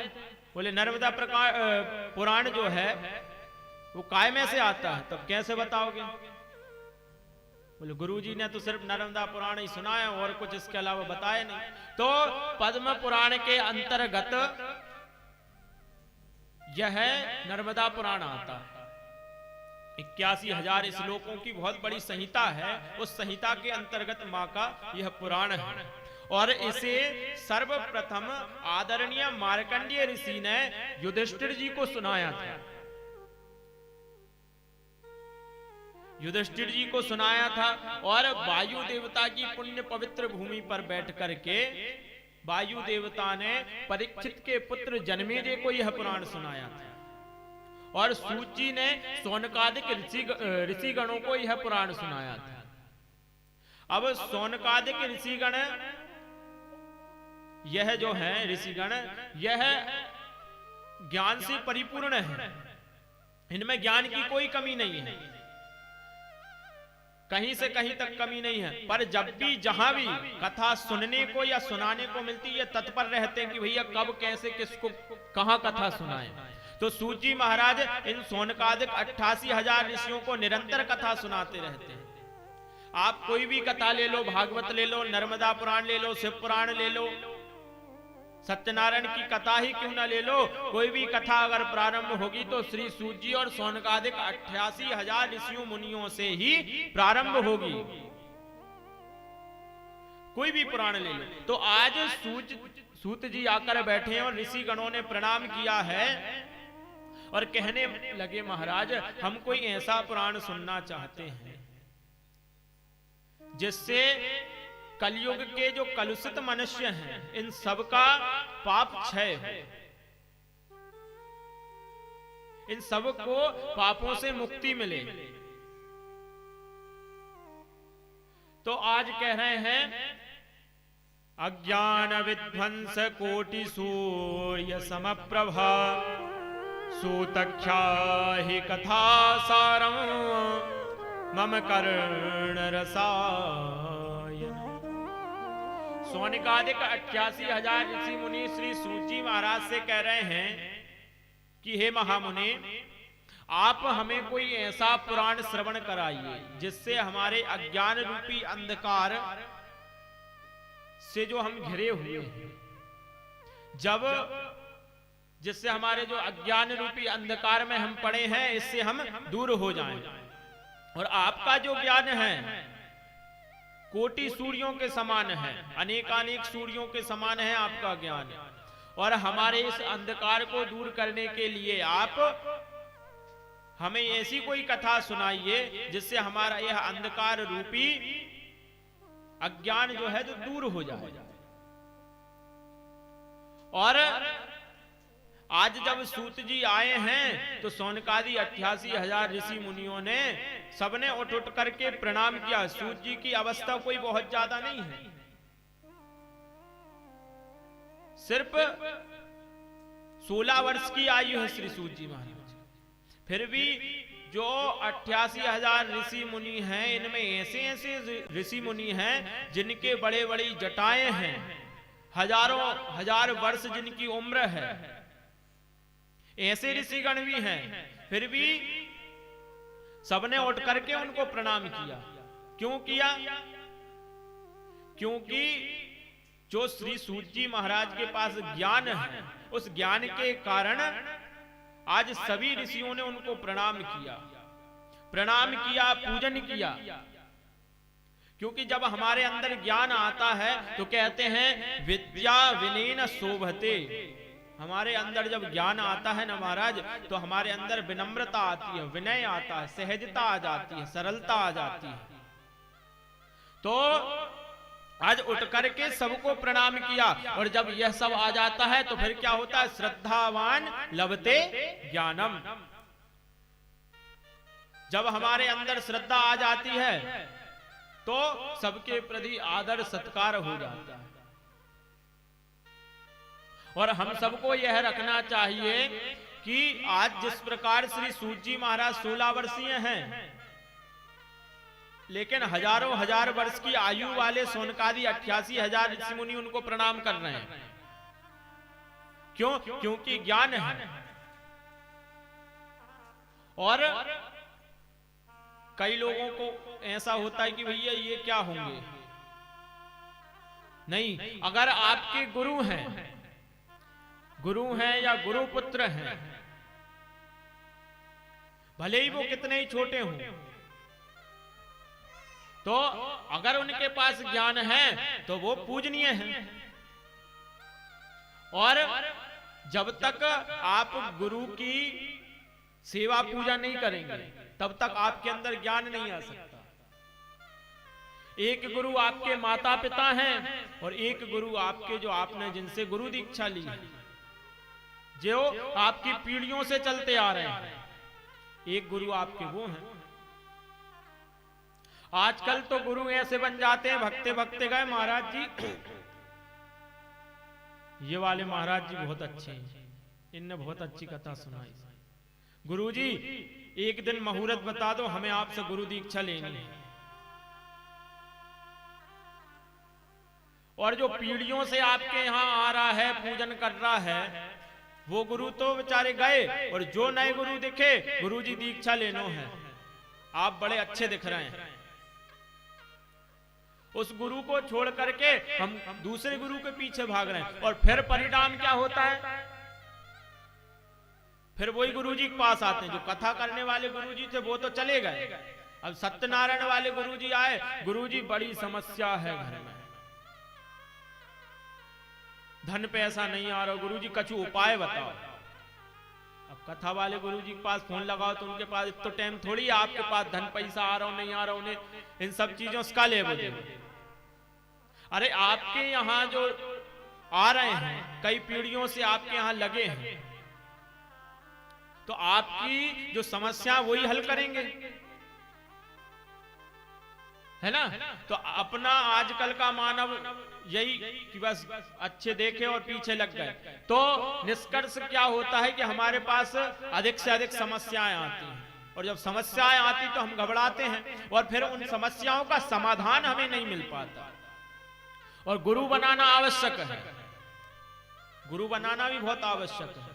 बोले नर्मदा पुराण जो है वो काय में से आता है, तब कैसे बताओगे? बोले गुरुजी ने तो सिर्फ नर्मदा पुराण ही सुना है और कुछ इसके अलावा बताया नहीं। तो पद्म पुराण के अंतर्गत यह नर्मदा पुराण आता है। 81,000 श्लोकों की बहुत बड़ी संहिता है, उस संहिता के अंतर्गत मां का यह पुराण है। और इसे सर्वप्रथम आदरणीय मार्कंडेय ऋषि ने युधिष्ठिर जी को सुनाया था। युधिष्ठिर जी को सुनाया था, और वायु देवता की पुण्य पवित्र भूमि पर बैठ करके वायु देवता ने परीक्षित के पुत्र जन्मेजय को यह पुराण सुनाया था, और सूची ने शौनकादिक ऋषिगणों को यह पुराण सुनाया था। अब शौनकादिक ऋषिगण, यह जो है ऋषिगण, यह ज्ञान से परिपूर्ण है, इनमें ज्ञान की कोई कमी नहीं है। कहीं से कहीं तक कमी नहीं है। पर जब भी जहां भी कथा सुनने को या सुनाने को मिलती है तत्पर रहते हैं कि भैया कब कैसे किसको कहां कथा सुनाएं। तो सूत जी महाराज इन सोनकादिक 88,000 ऋषियों को निरंतर कथा सुनाते रहते हैं। आप कोई भी कथा ले लो, भागवत ले लो, नर्मदा पुराण ले लो, शिव पुराण ले लो, सत्यनारायण की कथा ही क्यों ना ले लो, कोई भी कथा अगर प्रारंभ होगी तो श्री सूत जी और सोनकादिक 88,000 ऋषियों मुनियों से ही प्रारंभ होगी। कोई भी पुराण ले लो। तो आज सूत जी आकर बैठे हैं और ऋषि गणों ने प्रणाम किया है और कहने लगे महाराज हम कोई ऐसा पुराण सुनना चाहते हैं जिससे कलयुग के जो कलुषित मनुष्य हैं इन सबका पाप क्षय हो, इन सबको पापों से मुक्ति मिले। तो आज कह रहे हैं अज्ञान विध्वंस कोटि सूर्य समप्रभा सूतख्या हि कथा सारम मम कर्ण रसायन। सोनिकादिक 88,000 ऋषि मुनि श्री सूत जी महाराज से कह रहे हैं कि हे महामुनि आप हमें कोई ऐसा पुराण श्रवण कराइए जिससे हमारे अज्ञान रूपी अंधकार से जो हम घिरे हुए हैं, जब जिससे हमारे जो अज्ञान रूपी अंधकार में हम पड़े हैं इससे हम दूर हो जाएं। और आपका जो ज्ञान है कोटि सूर्यों के समान है, अनेकानेक सूर्यों के समान है आपका ज्ञान। और हमारे इस अंधकार को दूर करने के लिए आप हमें ऐसी कोई कथा सुनाइए जिससे हमारा यह अंधकार रूपी अज्ञान जो है जो दूर हो जाए। और आज जब सूत जी आए हैं तो सोनकादि 88,000 ऋषि मुनियों ने सबने उठ उठ करके प्रणाम किया। सूत जी की अवस्था कोई बहुत ज्यादा नहीं है, सिर्फ 16 वर्ष की आयु है श्री सूत जी महाराज। फिर भी जो 88,000 ऋषि मुनि हैं इनमें ऐसे ऐसे ऋषि मुनि हैं जिनके बड़े बड़ी जटाएं हैं, हजारों हजार वर्ष जिनकी उम्र है, ऐसे ऋषिगण भी हैं। फिर भी सबने उठ करके उनको प्रणाम किया। क्यों किया? क्योंकि जो श्री सूत जी महाराज के पास ज्ञान है उस ज्ञान के कारण आज सभी ऋषियों ने उनको प्रणाम किया, पूजन किया। क्योंकि जब हमारे अंदर ज्ञान आता है तो कहते हैं विद्या विनयन शोभते। हमारे अंदर जब ज्ञान आता है ना महाराज तो हमारे अंदर विनम्रता आती है, विनय आता है, सहजता आ जाती है, सरलता आ जाती है। तो आज उठ करके सबको प्रणाम किया। और जब यह सब आ जाता है तो फिर क्या होता है? श्रद्धावान लभते ज्ञानम। जब हमारे अंदर श्रद्धा आ जाती है तो सबके प्रति आदर सत्कार हो जाता है। और हम सबको यह रखना चाहिए कि आज जिस प्रकार श्री सूत जी महाराज 16 वर्षीय हैं, लेकिन हजारों हजार वर्ष की आयु वाले सोनकादि 88,000 ऋषि मुनि उनको प्रणाम कर रहे हैं। क्यों? क्योंकि ज्ञान है। और कई लोगों को ऐसा होता है कि भैया ये क्या होंगे। नहीं, अगर आपके गुरु हैं या गुरुपुत्र हैं, भले ही वो कितने ही छोटे हों, तो अगर उनके पास ज्ञान है तो वो पूजनीय है। और जब तक आप गुरु की सेवा पूजा नहीं करेंगे तब तक आपके अंदर ज्ञान नहीं आ सकता। एक गुरु आपके माता पिता हैं और एक गुरु आपके जो आपने जिनसे गुरु दीक्षा ली है, जो आपकी पीढ़ियों से चलते आ रहे हैं, एक गुरु आपके वो हैं। आजकल तो गुरु ऐसे बन जाते हैं, भक्ते भक्ते गए महाराज जी, ये वाले महाराज जी बहुत अच्छे हैं, इनने बहुत अच्छी कथा सुनाई। गुरु जी एक दिन मुहूर्त बता दो, हमें आपसे गुरु दीक्षा लेनी है। और जो पीढ़ियों से आपके यहाँ आ रहा है, पूजन कर रहा है, वो गुरु तो बेचारे गए, और जो नए गुरु दिखे, गुरुजी दीक्षा लेनो है, आप बड़े अच्छे दिख रहे हैं, उस गुरु को छोड़ करके हम दूसरे गुरु के पीछे भाग रहे हैं। और फिर परिणाम क्या होता है? फिर वही गुरुजी के पास आते हैं। जो कथा करने वाले गुरुजी थे वो तो चले गए, अब सत्यनारायण वाले गुरुजी आए, गुरुजी बड़ी समस्या है घर में, धन पैसा नहीं आ रहा, गुरुजी कछु उपाय बताओ। अब कथा वाले गुरुजी के पास फोन लगाओ तो उनके पास तो टाइम थोड़ी है, आपके पास धन पैसा आ रहा हो नहीं आ रहा, उन्हें इन सब चीजों का ले बोले। अरे आपके यहाँ जो आ रहे हैं, कई पीढ़ियों से आपके यहाँ लगे हैं, तो आपकी जो समस्या वही हल करेंगे, है ना? तो अपना आजकल का मानव यही कि बस अच्छे देखे और पीछे लग गए, तो निष्कर्ष क्या होता है कि हमारे पास अधिक से अधिक समस्याएं आती हैं, और जब समस्याएं आती तो हम घबराते हैं, और फिर उन समस्याओं का समाधान हमें नहीं मिल पाता। और गुरु बनाना आवश्यक है, गुरु बनाना भी बहुत आवश्यक है।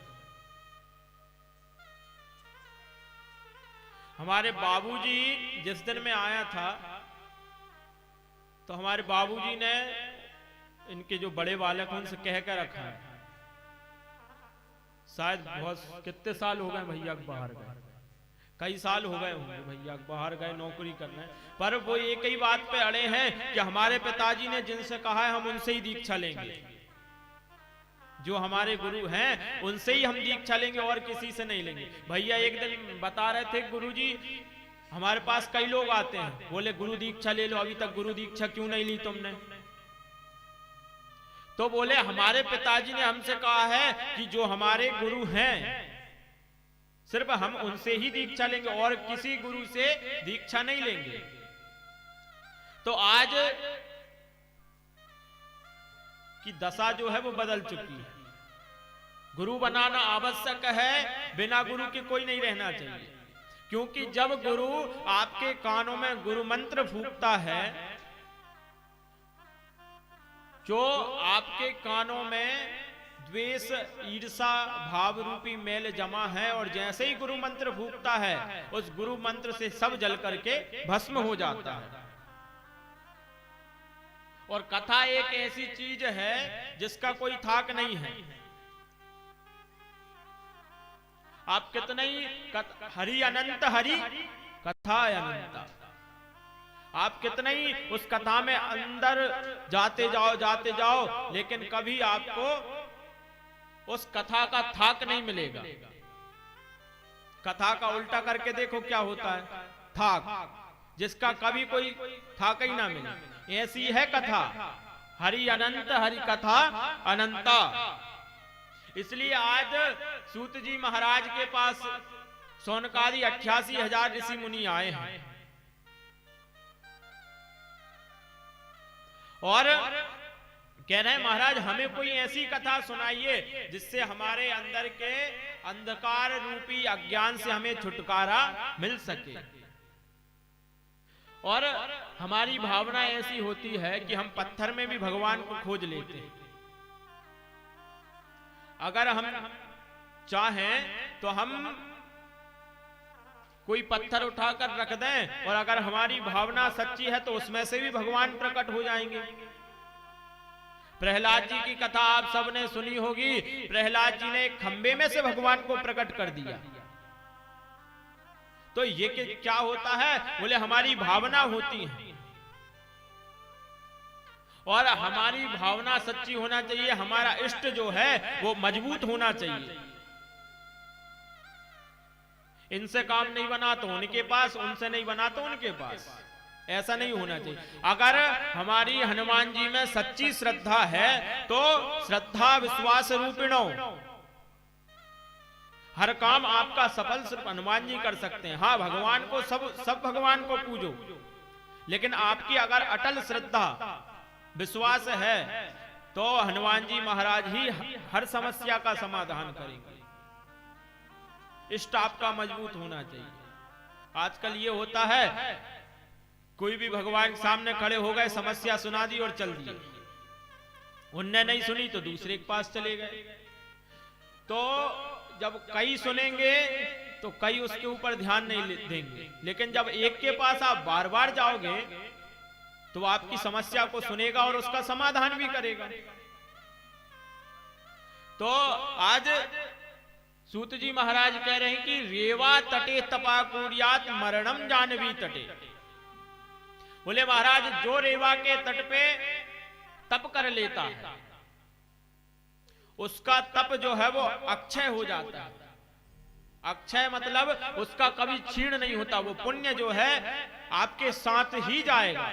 हमारे बाबूजी जिस दिन मैं आया था, तो हमारे बाबूजी ने इनके जो बड़े बालक उनसे कह कर रखा है, शायद बहुत कितने साल हो गए भैया बाहर गए, कई साल हो गए होंगे भैया बाहर गए नौकरी करने, पर वो एक ही बात पे अड़े हैं कि हमारे पिताजी ने जिनसे कहा है हम उनसे ही दीक्षा लेंगे, जो हमारे गुरु हैं उनसे ही हम दीक्षा लेंगे और किसी से नहीं लेंगे। भैया एक दिन बता रहे थे, गुरुजी हमारे पास कई लोग आते हैं, बोले गुरु दीक्षा ले लो, अभी तक गुरु दीक्षा क्यों नहीं ली तुमने? तो बोले हमारे पिताजी ने हमसे कहा है कि जो हमारे गुरु हैं सिर्फ हम उनसे ही दीक्षा लेंगे और किसी गुरु से दीक्षा नहीं लेंगे। तो आज की दशा जो है वो बदल चुकी है, गुरु बनाना आवश्यक है, बिना गुरु के कोई नहीं रहना चाहिए। क्योंकि जब गुरु आपके कानों में गुरु मंत्र फूंकता है, जो आपके कानों में द्वेष ईर्षा भाव रूपी मेल जमा है, और जैसे ही गुरु मंत्र फूंकता है उस गुरु मंत्र से सब जल करके भस्म हो जाता है। और कथा एक ऐसी चीज है जिसका कोई थाक नहीं है। आप कितने ही हरि अनंत हरि कथा अनंता, आप कितने ही उस कथा में अंदर जाते जाओ, लेकिन कभी आपको उस कथा का थाक नहीं मिलेगा। कथा का उल्टा करके देखो क्या होता है, थाक, जिसका कभी कोई थाक ही ना मिले, ऐसी है कथा। हरि अनंत हरि कथा अनंता। इसलिए आज सूत जी महाराज के पास सोनकादि 88,000 ऋषि मुनि आए हैं, और कह रहे हैं महाराज हमें कोई ऐसी कथा सुनाइए जिससे हमारे अंदर के अंधकार रूपी अज्ञान से हमें छुटकारा मिल सके। और हमारी भावना ऐसी होती है कि हम पत्थर में भी भगवान को खोज लेते हैं। अगर हम चाहें तो हम कोई पत्थर उठाकर रख दें, और अगर हमारी भावना सच्ची है तो उसमें से भी भगवान प्रकट हो जाएंगे। प्रहलाद जी की कथा आप सबने सुनी होगी, प्रहलाद जी ने एक खंबे में से भगवान को प्रकट कर दिया। तो ये क्या होता है? बोले हमारी भावना होती है, और हमारी भावना सच्ची होना चाहिए, हमारा इष्ट जो है वो मजबूत होना चाहिए। इनसे काम नहीं बना तो उनके पास, उनसे नहीं बना तो उनके पास, ऐसा नहीं होना चाहिए। अगर हमारी हनुमान जी में सच्ची श्रद्धा है तो श्रद्धा विश्वास रूपिणो, हर काम आपका सफल सिर्फ हनुमान जी कर सकते हैं। हाँ, भगवान को सब भगवान को पूजो, लेकिन आपकी अगर अटल श्रद्धा विश्वास है तो हनुमान जी महाराज ही हर समस्या का समाधान करेंगे। इष्ट आपका मजबूत होना चाहिए। आजकल ये होता है, कोई भी भगवान के सामने खड़े हो गए, समस्या सुना दी और चल दिए। उनने नहीं सुनी तो दूसरे के पास चले गए। तो जब कई सुनेंगे तो कई उसके ऊपर ध्यान नहीं देंगे, लेकिन जब एक के पास आप बार बार जाओगे तो आपकी समस्या को सुनेगा और उसका समाधान भी करेगा। तो आज सूत जी महाराज कह रहे हैं कि रेवा तटे तपा कुर्यात मरणम जानवी तटे। बोले महाराज जो रेवा के तट पे तप कर लेता है उसका तप जो है वो अक्षय हो जाता है। अक्षय मतलब उसका कभी क्षीण नहीं होता, वो पुण्य जो है आपके साथ ही जाएगा,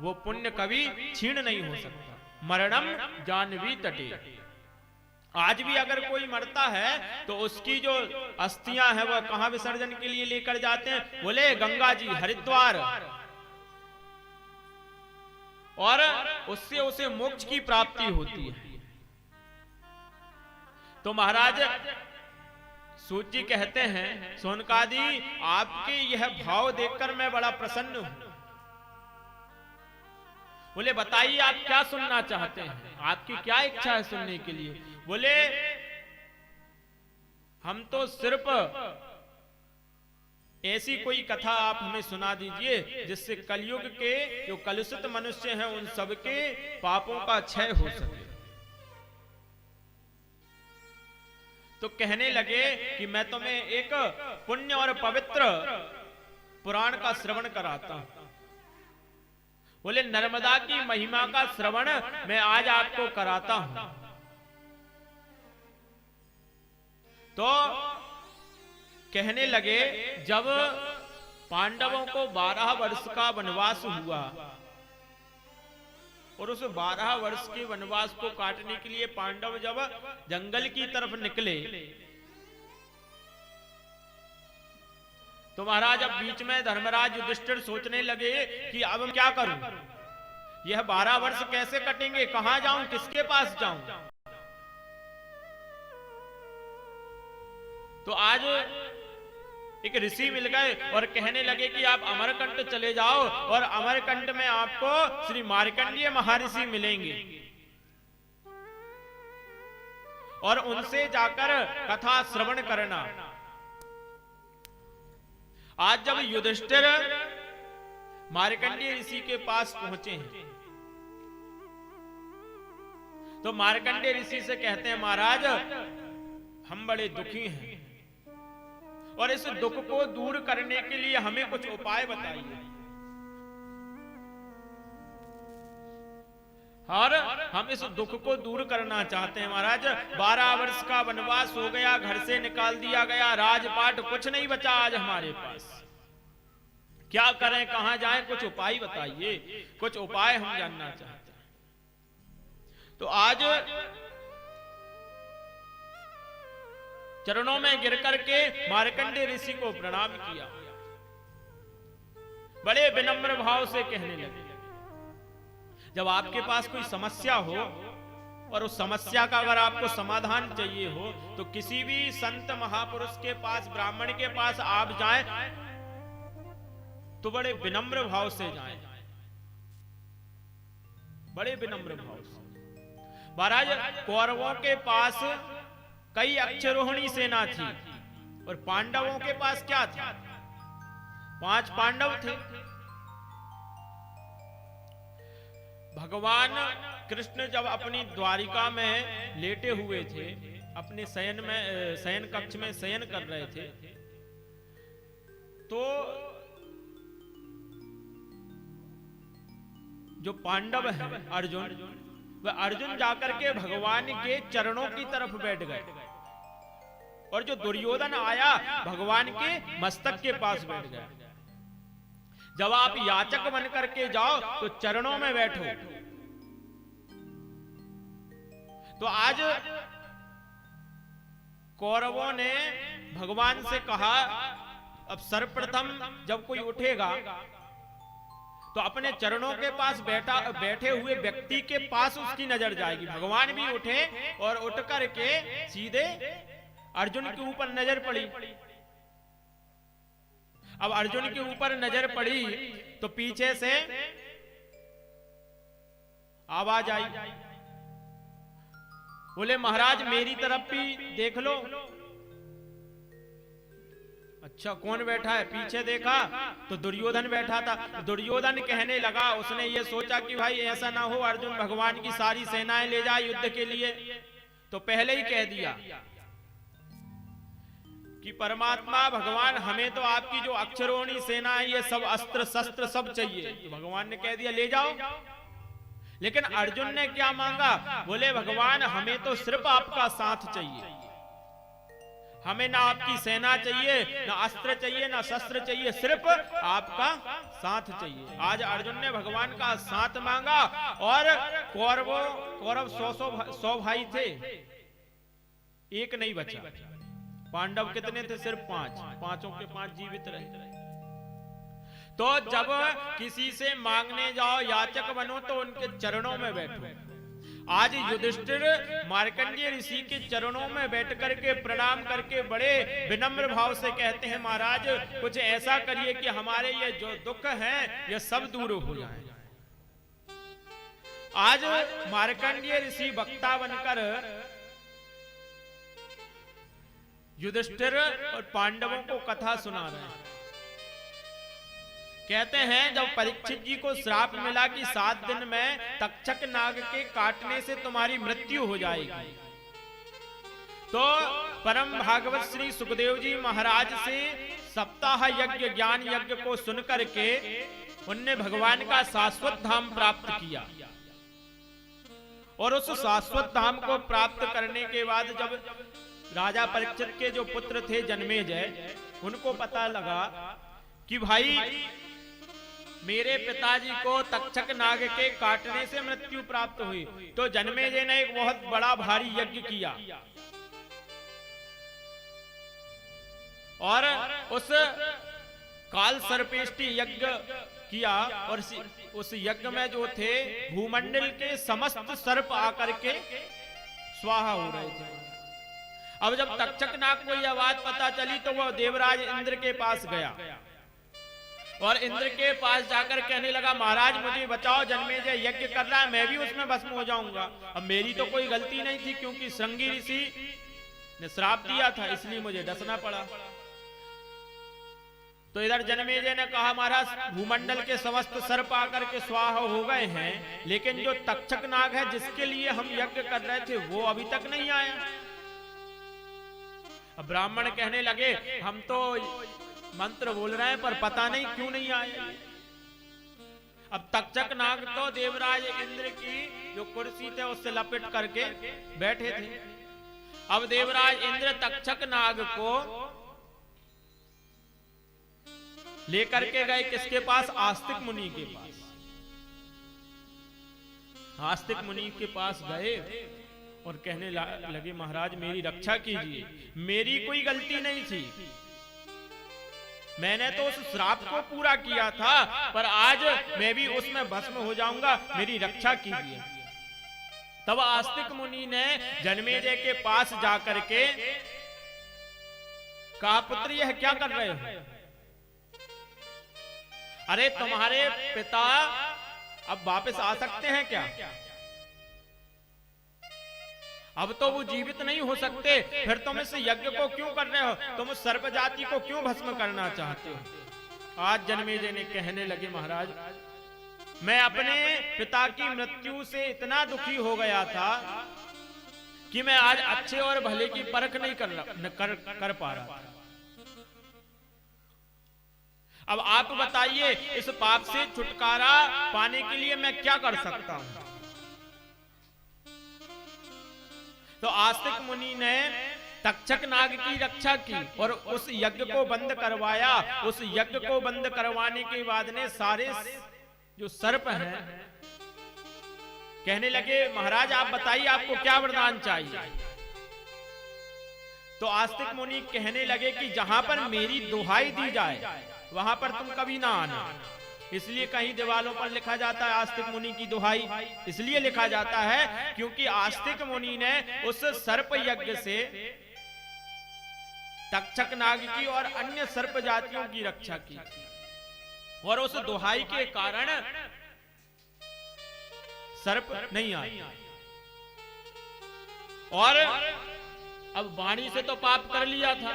वो पुण्य कभी क्षीण नहीं हो सकता। मरणम जानवी तटे। आज भी अगर कोई मरता है तो उसकी जो अस्थियां हैं वह कहां विसर्जन के लिए लेकर जाते हैं? बोले गंगा जी, हरिद्वार, और उससे उसे मोक्ष की प्राप्ति होती है। तो महाराज सूत जी कहते हैं, सोनकादि आपके यह भाव देखकर मैं बड़ा प्रसन्न हूं। बोले बताइए आप क्या सुनना चाहते हैं, आपकी क्या इच्छा है सुनने के लिए? बोले हम तो सिर्फ ऐसी कोई कथा आप हमें सुना दीजिए जिससे कलयुग के जो कलुषित मनुष्य हैं उन सबके पापों का क्षय हो सके। तो कहने लगे कि मैं तुम्हें एक पुण्य और पवित्र पुराण का श्रवण कराता हूं। बोले नर्मदा की महिमा का श्रवण मैं आज आपको कराता हूं। तो कहने लगे जब पांडवों को 12 वर्ष का वनवास हुआ और उस 12 वर्ष के वनवास को काटने के लिए पांडव जब जंगल की तरफ निकले तो महाराज अब बीच में धर्मराज युधिष्ठिर सोचने लगे कि अब मैं क्या करूं, यह 12 वर्ष कैसे कटेंगे, कहां जाऊं, किसके पास जाऊं? तो आज एक ऋषि मिल गए और कहने लगे कि आप अमरकंट चले जाओ और अमरकंट में आपको श्री मार्कंडेय महर्षि मिलेंगे और उनसे जाकर कथा श्रवण करना। आज जब युधिष्ठिर मार्कंडेय ऋषि के पास पहुंचे हैं तो मार्कंडेय ऋषि से कहते हैं महाराज हम बड़े दुखी हैं और इस दुख को दूर करने के लिए हमें कुछ उपाय बताइए। और हम इस दुख को दूर करना चाहते हैं महाराज। 12 वर्ष का वनवास हो गया, घर से निकाल दिया गया, राजपाट कुछ नहीं बचा आज हमारे पास, क्या करें, कहां जाएं, कुछ उपाय बताइए, कुछ उपाय हम जानना चाहते हैं। तो आज चरणों में गिर करके मार्कंडेय ऋषि को प्रणाम किया, बड़े विनम्र भाव से कहने लगे जब आपके पास कोई समस्या हो और उस समस्या का अगर आपको समाधान चाहिए हो तो किसी भी संत महापुरुष के पास, ब्राह्मण के पास आप जाएं तो बड़े विनम्र भाव से जाएं, बड़े विनम्र भाव से। महाराज कौरवों के पास कई अक्षरोहिणी सेना थी और पांडवों के पास क्या था? 5 पांडव थे। भगवान कृष्ण जब अपनी द्वारिका में लेटे हुए थे, अपने शयन कक्ष में शयन कर रहे थे, तो जो पांडव है अर्जुन, वह अर्जुन जाकर के भगवान के चरणों की तरफ बैठ गए और जो दुर्योधन आया भगवान के मस्तक के पास बैठ गया। जब आप याचक बन करके जाओ तो चरणों में बैठो। तो आज कौरवों ने भगवान से कहा अब सर्वप्रथम जब कोई उठेगा तो अपने चरणों के पास बैठे हुए व्यक्ति के पास उसकी नजर जाएगी। भगवान भी उठे और उठ करके सीधे अर्जुन के ऊपर नजर पड़ी। अब अर्जुन के ऊपर नजर पड़ी तो पीछे से आवाज आई। बोले महाराज मेरी तरफ भी देख लो। अच्छा कौन बैठा है? पीछे देखा तो दुर्योधन बैठा था। दुर्योधन कहने लगा, उसने ये सोचा कि भाई ऐसा ना हो अर्जुन भगवान की सारी सेनाएं ले जाए युद्ध के लिए, तो पहले ही कह दिया कि परमात्मा भगवान हमें तो आपकी जो अक्षरोणी सेना है ये सब अस्त्र शस्त्र सब चाहिए। तो भगवान ने कह दिया ले जाओ। लेकिन अर्जुन ने क्या मांगा? बोले भगवान हमें तो सिर्फ आपका साथ चाहिए, हमें ना आपकी सेना चाहिए, ना अस्त्र चाहिए, ना शस्त्र चाहिए, सिर्फ आपका साथ चाहिए। आज अर्जुन ने भगवान का साथ मांगा। और कौरव 100 भाई थे, एक नहीं बचा। पांडव कितने थे? सिर्फ 5। पांचों के 5 जीवित रहे। तो जब किसी से मांगने जाओ, याचक बनो, तो उनके चरणों में बैठो। आज युधिष्ठिर मार्कंडेय ऋषि के चरणों में बैठ करके प्रणाम करके बड़े विनम्र भाव से कहते हैं महाराज कुछ ऐसा करिए कि हमारे ये जो दुख हैं ये सब दूर हो जाएं। आज मार्कंडेय ऋषि वक्ता बनकर युधिष्ठिर और पांडवों को कथा सुना रहे हैं। कहते हैं जब परीक्षित जी को श्राप मिला कि 7 दिन में तक्षक नाग के काटने से तुम्हारी मृत्यु हो जाएगी, तो परम भागवत श्री सुखदेव जी महाराज से सप्ताह यज्ञ ज्ञान यज्ञ को सुनकर के उनने भगवान का शाश्वत धाम प्राप्त किया। और उस शाश्वत धाम को प्राप्त करने के बाद जब राजा परीक्षित के जो पुत्र थे जन्मेजय, उनको पता लगा कि भाई मेरे पिताजी को तक्षक नाग के काटने से मृत्यु प्राप्त हुई, तो जन्मेजय ने एक बहुत बड़ा भारी यज्ञ किया और उस काल सर्पेष्टि यज्ञ किया। और उस यज्ञ में जो थे भूमंडल के समस्त सर्प आकर के स्वाहा हो रहे थे। अब जब तक्षक नाग को यह बात पता चली तो वह देवराज इंद्र के पास गया और इंद्र के पास जाकर कहने लगा महाराज मुझे बचाओ, जन्मेजय यज्ञ कर रहा है, मैं भी उसमें भस्म हो जाऊंगा। अब मेरी तो कोई गलती नहीं थी क्योंकि श्रृंगी ऋषि ने श्राप दिया था, इसलिए मुझे डसना पड़ा। तो इधर जन्मेजय ने कहा महाराज भूमंडल के समस्त सर्प आकर के स्वाहा हो गए हैं, लेकिन जो तक्षक नाग है जिसके लिए हम यज्ञ कर रहे थे वो अभी तक नहीं आया। अब ब्राह्मण कहने लगे हम तो मंत्र बोल रहे हैं पर पता नहीं क्यों नहीं आए। अब तक्षक नाग तो देवराज इंद्र की जो कुर्सी थे उससे लपेट करके बैठे थे। अब देवराज इंद्र तक्षक नाग को लेकर के गए किसके पास? आस्तिक मुनि के पास। आस्तिक मुनि के पास गए और कहने लगे महाराज मेरी रक्षा कीजिए, मेरी कोई गलती नहीं थी, मैंने तो उस श्राप को पूरा किया था पर आज मैं भी उसमें भस्म हो जाऊंगा, मेरी रक्षा कीजिए। तब आस्तिक मुनि ने जन्मेजय के पास जाकर के कहा पुत्र यह क्या कर रहे हो? अरे तुम्हारे पिता अब वापस आ सकते हैं क्या? अब तो वो जीवित नहीं हो सकते, फिर तुम इस यज्ञ को क्यों कर रहे हो? तुम सर्प जाति को क्यों भस्म करना चाहते हो? आज जन्मेजय ने कहने लगे महाराज मैं अपने पिता की मृत्यु से इतना दुखी हो गया था कि मैं आज अच्छे और भले की परख नहीं कर पा रहा था। अब आप बताइए इस पाप से छुटकारा पाने के लिए मैं क्या कर सकता हूं? तो आस्तिक मुनि ने तक्षक नाग की रक्षा की और उस यज्ञ को बंद करवाया। उस यज्ञ को बंद करवाने के बाद ने सारे जो सर्प हैं कहने लगे महाराज आप बताइए आपको क्या वरदान चाहिए? तो आस्तिक मुनि कहने लगे कि जहां पर मेरी दुहाई दी जाए वहां पर तुम कभी ना आना। इसलिए कहीं दीवालों पर लिखा जाता है आस्तिक मुनि की दुहाई, इसलिए लिखा जाता है क्योंकि आस्तिक मुनि ने उस सर्प यज्ञ से तक्षक नाग की और अन्य सर्प जातियों की रक्षा की और उस दुहाई के कारण सर्प नहीं आता। और अब वाणी से तो पाप कर लिया था,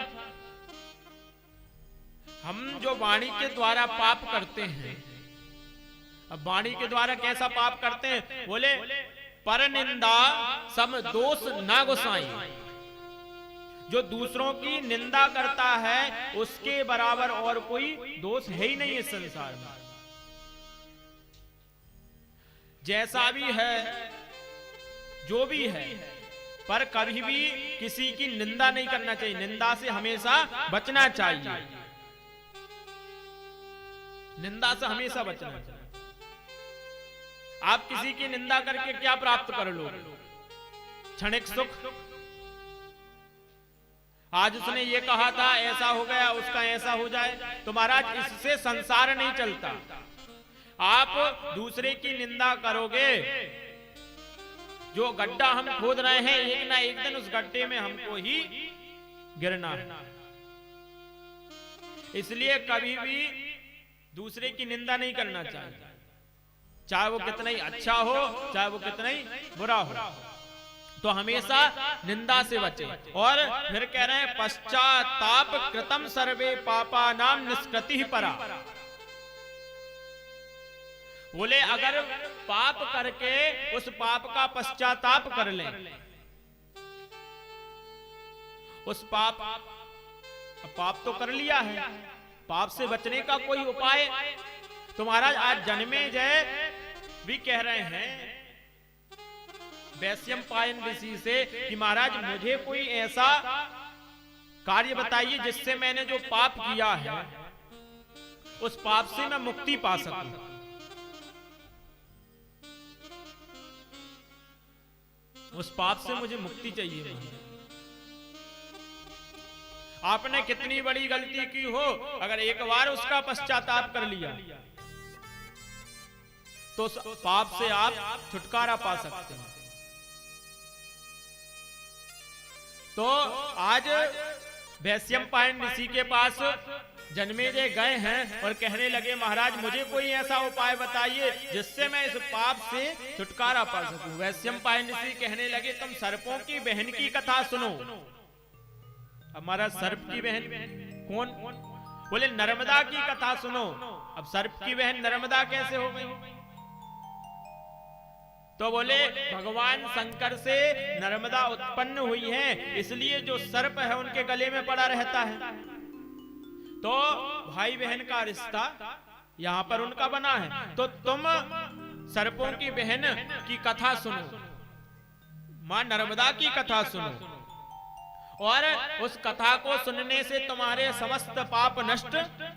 हम जो वाणी के द्वारा पाप करते हैं, अब वाणी के द्वारा कैसा पाप करते हैं? बोले पर निंदा सम दोष ना गोसाई, जो दूसरों की निंदा करता है उसके बराबर और कोई दोष है ही नहीं इस संसार में। जैसा भी है, जो भी है, पर कभी भी किसी की निंदा नहीं करना चाहिए, निंदा से हमेशा बचना चाहिए, निंदा से हमेशा बचना चाहिए। आप किसी की निंदा करके क्या प्राप्त कर लो? क्षणिक सुख। आज उसने ये कहा था, ऐसा हो गया, उसका ऐसा हो जाए, तो महाराज इससे संसार नहीं चलता। आप दूसरे की निंदा करोगे, जो गड्ढा हम खोद रहे हैं एक ना एक दिन उस गड्ढे में हमको ही गिरना है। इसलिए कभी भी दूसरे की निंदा नहीं करना चाहिए, चाहे वो कितना ही अच्छा हो, चाहे वो कितना ही बुरा हो, तो हमेशा निंदा से बचे। और फिर कह रहे हैं पश्चाताप कृतम सर्वे पापा नाम निष्कृति परा। बोले अगर पाप करके उस पाप का पश्चाताप कर लें, उस पाप तो कर लिया है, पाप से बचने का कोई उपाय? तो महाराज आज जन्मेजय भी कह रहे हैं वैश्यंपायन ऋषि से कि महाराज मुझे कोई ऐसा कार्य बताइए जिससे मैंने जो पाप किया है उस पाप से मैं मुक्ति पा सकूं। उस पाप से मुझे मुक्ति चाहिए। आपने कितनी बड़ी गलती की हो, अगर एक बार उसका पश्चाताप कर लिया तो पाप से आप छुटकारा पा सकते हैं। तो आज वैश्यंपायन ऋषि के पास जन्मेजय गए हैं और कहने लगे महाराज मुझे कोई ऐसा उपाय बताइए जिससे मैं इस पाप से छुटकारा पा सकूं। वैश्यंपायन ऋषि कहने लगे तुम सर्पों की बहन की कथा सुनो। हमारा सर्प की बहन कौन? बोले नर्मदा की कथा सुनो। अब सर्प की बहन नर्मदा कैसे हो गई? तो बोले भगवान शंकर से नर्मदा उत्पन्न हुई है, इसलिए जो सर्प है उनके गले में पड़ा रहता है। तो भाई बहन का रिश्ता यहां पर उनका बना है। तो तुम सर्पों की बहन की कथा सुनो, मां नर्मदा की कथा सुनो, और उस कथा को सुनने से तुम्हारे समस्त पाप नष्ट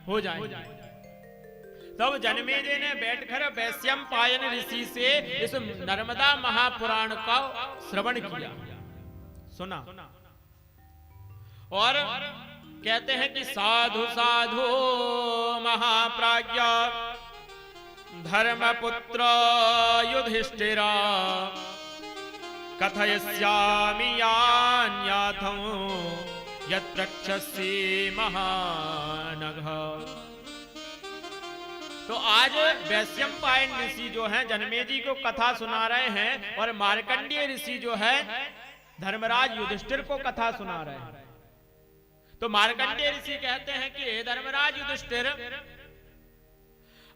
हो जाएंगे। तब जन्मेजय ने बैठकर वैश्यंपायन ऋषि से इस नर्मदा महापुराण का श्रवण किया, सुना, और कहते हैं कि साधु साधु महाप्राज्ञ धर्मपुत्र युधिष्ठिरा कथयस्यामि यान्याथं यत्रक्षसि महानघ। तो आज वैश्यंपायन ऋषि जो हैं जन्मेजय को कथा सुना रहे हैं, और मार्कंडेय ऋषि जो है धर्मराज युधिष्ठिर को कथा सुना रहे हैं। तो मार्कंडेय ऋषि कहते हैं कि हे धर्मराज युधिष्ठिर,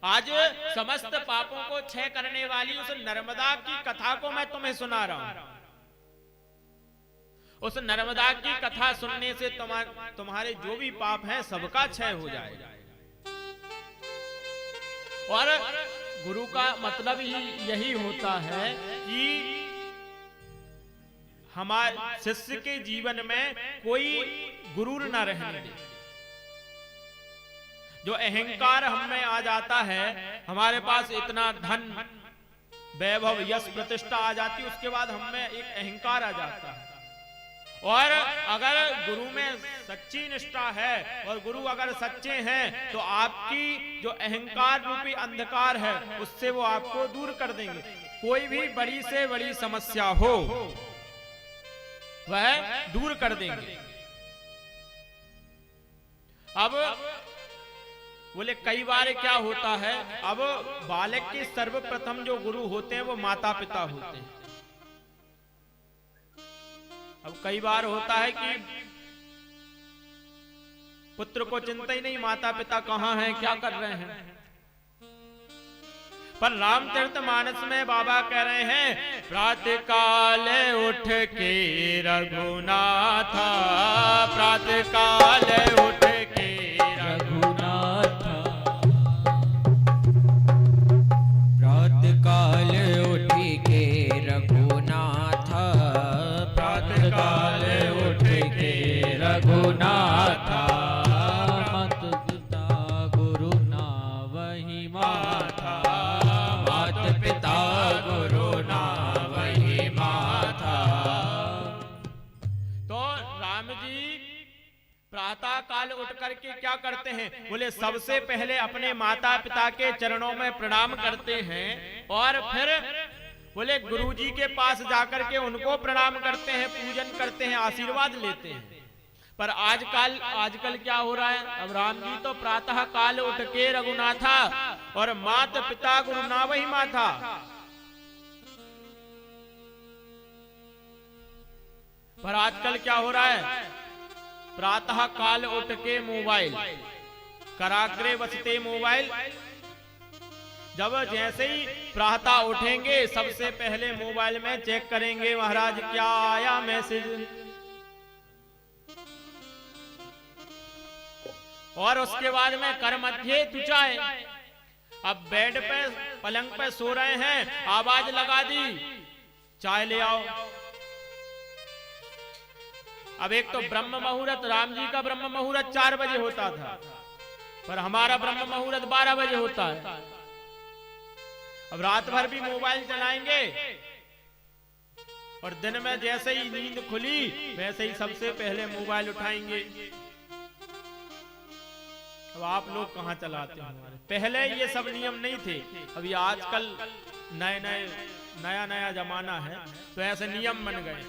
आज समस्त पापों को क्षय करने वाली उस नर्मदा की कथा को मैं तुम्हें सुना रहा हूं। उस नर्मदा की कथा सुनने से तुम्हारे जो भी पाप हैं सबका क्षय हो जाएगा। और गुरु का मतलब ही यही होता है कि हमारे शिष्य के जीवन में कोई गुरूर ना रहने दे। जो अहंकार हम में आ जाता है, हमारे पास इतना धन वैभव यश प्रतिष्ठा आ जाती है, उसके बाद हम में एक अहंकार आ जाता है। और अगर गुरु में सच्ची निष्ठा है और गुरु अगर सच्चे हैं तो आपकी जो अहंकार रूपी अंधकार है उससे वो आपको दूर कर देंगे। कोई भी बड़ी से बड़ी समस्या हो वह दूर कर देंगे। अब बोले कई बार क्या होता है, अब बालक के सर्वप्रथम जो गुरु होते हैं वो माता पिता होते हैं। अब कई बार होता है कि पुत्र को चिंता ही नहीं माता पिता कहाँ हैं, क्या कर रहे हैं। पर रामचरितमानस में बाबा कह रहे हैं, प्रातः काल उठ के रघुनाथा, प्रातः काल उठ के रघुनाथा, प्रातः काल उठ के रघुनाथा, प्रातः काल उठ के रघुनाथा, प्रातः काल उठ करके क्या करते हैं, बोले सबसे पहले अपने माता पिता के चरणों में प्रणाम करते हैं और फिर बोले गुरुजी के पास जाकर के उनको प्रणाम करते हैं, पूजन करते हैं, आशीर्वाद लेते हैं। पर आजकल क्या हो रहा है, अब राम जी तो प्रातः काल उठ के रघुनाथा और माता पिता गुरु ना वही माथा। पर आजकल क्या हो रहा है, प्रातः काल उठ के मोबाइल, कराग्रे बसते मोबाइल। जब जैसे ही प्रातः उठेंगे सबसे पहले मोबाइल में चेक करेंगे महाराज क्या आया मैसेज, और उसके बाद में कर मध्य तुचाए। अब बेड पे पलंग पे सो रहे हैं, आवाज लगा दी चाय ले आओ। अब एक तो ब्रह्म मुहूर्त, राम जी का ब्रह्म मुहूर्त 4 बजे होता था, पर हमारा ब्रह्म मुहूर्त 12 बजे होता है। अब रात भर भी मोबाइल चलाएंगे और दिन में जैसे ही नींद खुली वैसे ही सबसे पहले मोबाइल उठाएंगे। अब आप लोग कहां चलाते हैं हमारे, पहले ये सब नियम नहीं थे। अभी आजकल नया जमाना है तो ऐसे नियम बन गए।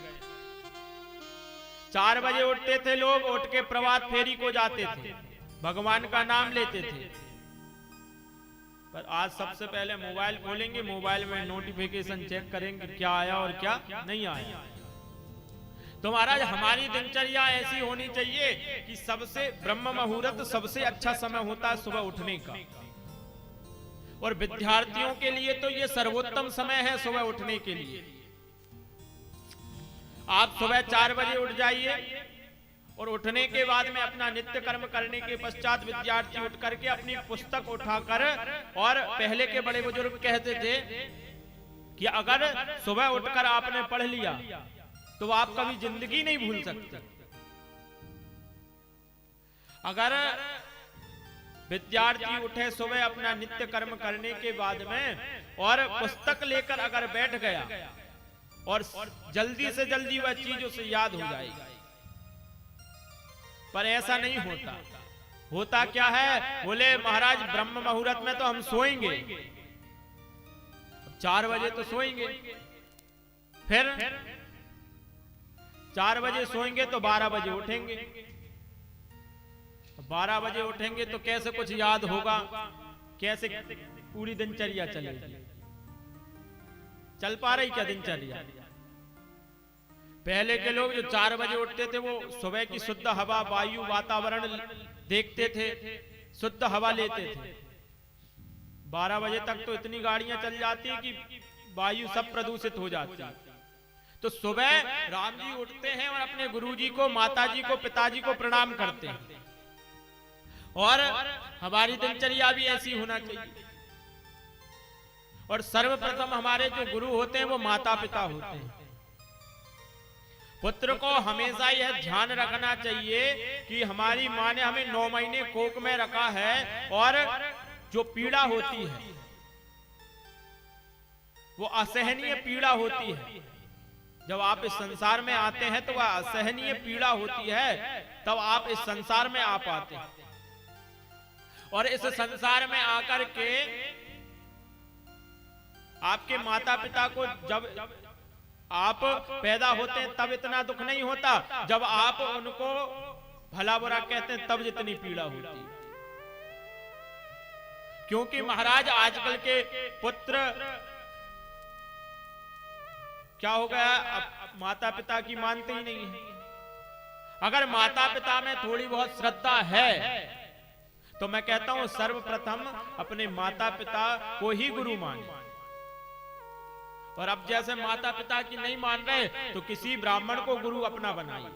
4 बजे उठते थे लोग, उठ के प्रभात फेरी को जाते थे, भगवान का नाम लेते थे। पर आज सबसे पहले मोबाइल खोलेंगे, मोबाइल में नोटिफिकेशन चेक करेंगे क्या आया और क्या नहीं आया। तो महाराज हमारी दिनचर्या ऐसी होनी चाहिए कि सबसे ब्रह्म मुहूर्त सबसे अच्छा समय होता है सुबह उठने का, और विद्यार्थियों के लिए तो ये सर्वोत्तम समय है सुबह उठने के लिए। आप सुबह 4 बजे उठ जाइए और उठने के बाद में अपना नित्य कर्म करने के पश्चात विद्यार्थी उठ करके अपनी पुस्तक उठाकर, और पहले के बड़े बुजुर्ग कहते थे कि अगर सुबह उठकर आपने पढ़ लिया तो आप कभी जिंदगी नहीं भूल सकते। अगर विद्यार्थी उठे सुबह अपना नित्य कर्म करने के बाद में और पुस्तक लेकर अगर बैठ गया और जल्दी से जल्दी वह चीज उसे याद हो जाएगी, पर ऐसा नहीं होता। होता क्या है, बोले महाराज ब्रह्म मुहूर्त में तो हम सोएंगे, 4 बजे तो सोएंगे, फिर 4 बजे सोएंगे तो 12 बजे उठेंगे, 12 बजे उठेंगे तो कैसे कुछ याद होगा, कैसे पूरी दिनचर्या चलेगी, चल पा रही क्या दिनचर्या। पहले के लोग जो 4 बजे उठते थे वो सुबह की शुद्ध हवा, वायु, वातावरण देखते थे, शुद्ध हवा लेते थे। 12 बजे तक तो इतनी गाड़ियां चल जाती है कि वायु सब प्रदूषित हो जाती है। तो सुबह राम जी उठते हैं और अपने गुरुजी को, माताजी को, पिताजी को प्रणाम करते हैं, और हमारी दिनचर्या भी ऐसी होना चाहिए। और सर्वप्रथम हमारे जो गुरु होते हैं वो माता पिता होते हैं। पुत्र को हमेशा यह ध्यान रखना चाहिए कि हमारी माँ ने हमें 9 महीने कोख में रखा है, और जो पीड़ा होती है वो असहनीय पीड़ा होती है। जब आप इस संसार में आते हैं तो वह असहनीय पीड़ा होती है, तब आप इस संसार में आ पाते हैं। और इस संसार में आकर के आपके माता पिता को जब आप पैदा होते हैं तब इतना दुख नहीं होता, जब आप उनको भला बुरा कहते हैं तब जितनी पीड़ा होती है। क्योंकि महाराज आजकल के पुत्र क्या हो गया, अब माता पिता की मानते ही नहीं है। अगर माता पिता में थोड़ी बहुत श्रद्धा है तो मैं कहता हूं सर्वप्रथम अपने माता पिता को ही गुरु माने। और अब जैसे माता पिता की नहीं मान रहे तो किसी ब्राह्मण को गुरु अपना बनाइए।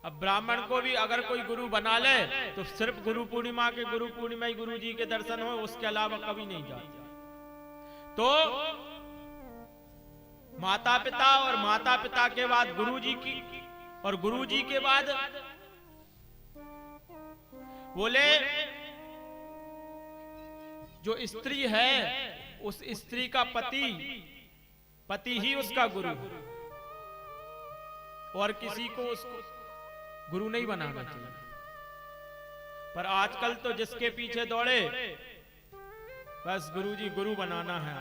अब ब्राह्मण को भी अगर कोई गुरु बना ले तो सिर्फ गुरु पूर्णिमा ही गुरु जी के दर्शन हो, उसके अलावा कभी नहीं जाते। तो माता पिता और माता पिता के बाद गुरु जी की, और गुरु जी के बाद बोले जो स्त्री है उस स्त्री का पति ही उसका गुरु है, और किसी को उसको गुरु नहीं बनाना चाहिए। पर आजकल तो जिसके पीछे दौड़े बस गुरुजी गुरु बनाना है,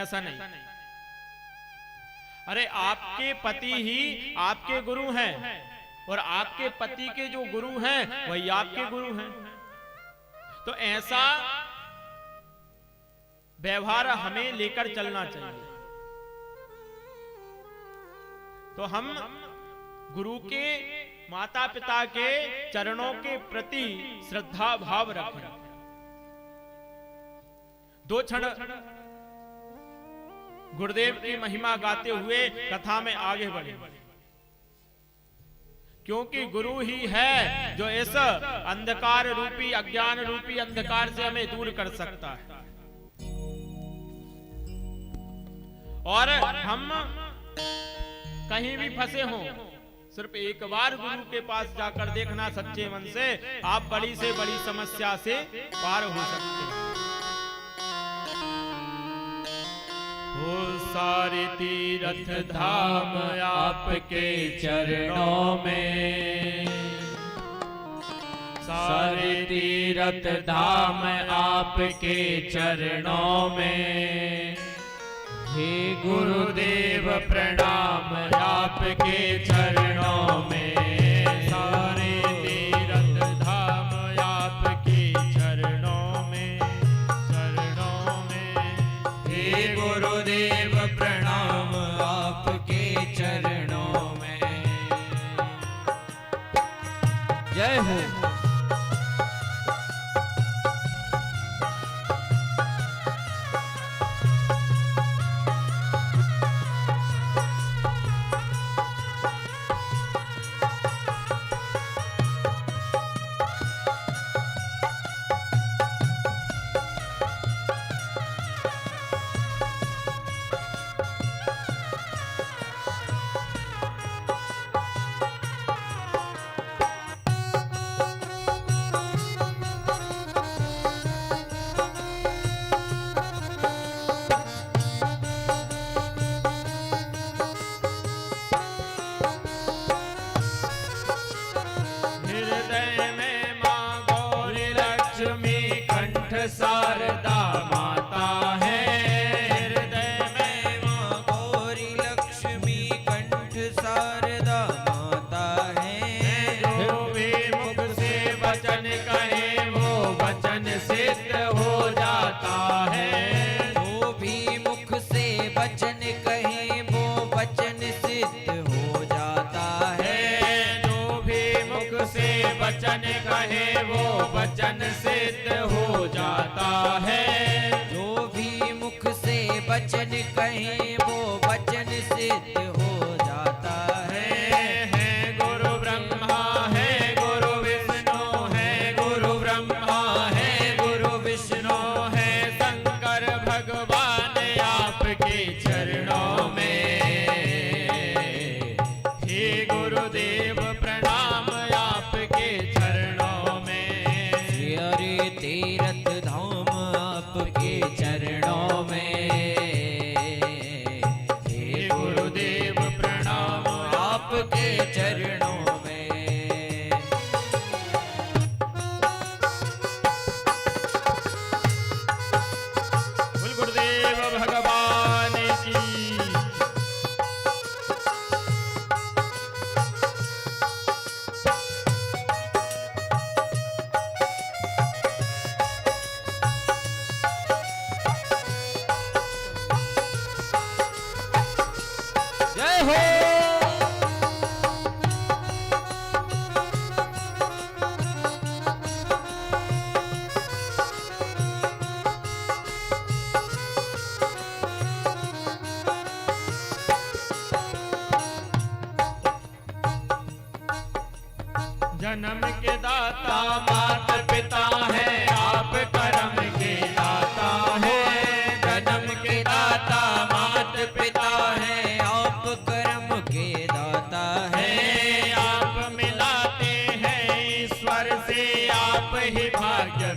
ऐसा नहीं। अरे आपके पति ही आपके गुरु हैं, और आपके पति के जो गुरु हैं वही आपके गुरु हैं। तो ऐसा व्यवहार हमें लेकर चलना चाहिए। तो हम गुरु के माता पिता के चरणों के प्रति श्रद्धा भाव रखें। दो क्षण गुरुदेव की महिमा गाते हुए कथा में आगे बढ़े, क्योंकि गुरु ही है जो इस अंधकार रूपी अज्ञान रूपी अंधकार से हमें दूर कर सकता है। और हम कहीं भी फंसे हों, सिर्फ एक बार गुरु के पास जाकर देखना सच्चे मन से, आप बड़ी से बड़ी समस्या से पार हो सकते हैं। हो सारे तीर्थ धाम आपके चरणों में, सारे तीर्थ धाम आपके चरणों में। हे गुरुदेव प्रणाम आपके चरणों में, सारे तीर्थ धाम आपके चरणों में, चरणों में। हे गुरुदेव प्रणाम आपके चरणों में। जय हो। शारदा माता है, हृदय में मां गौरी लक्ष्मी कंठ शारदा माता है। जो भी मुख से वचन कहे वो वचन सिद्ध हो जाता है। जो भी मुख से वचन कहे वो वचन सिद्ध हो जाता है। जो भी मुख से वचन कहे वो वचन सिद्ध हो जाता है। जो भी मुख से वचन कहे वो वचन सिद्ध हो जाता है। है गुरु ब्रह्मा है गुरु विष्णु है गुरु ब्रह्मा है गुरु विष्णु है शंकर भगवान आपके चरणों में। हे गुरुदेव प्रणाम आपके चरणों में। हरि तीर्थ धाम आपके चरणों में। जन्म के दाता मात पिता है आप कर्म के दाता है, जन्म के दाता मात पिता है आप कर्म के दाता है। आप मिलाते हैं ईश्वर से आप ही भाग्य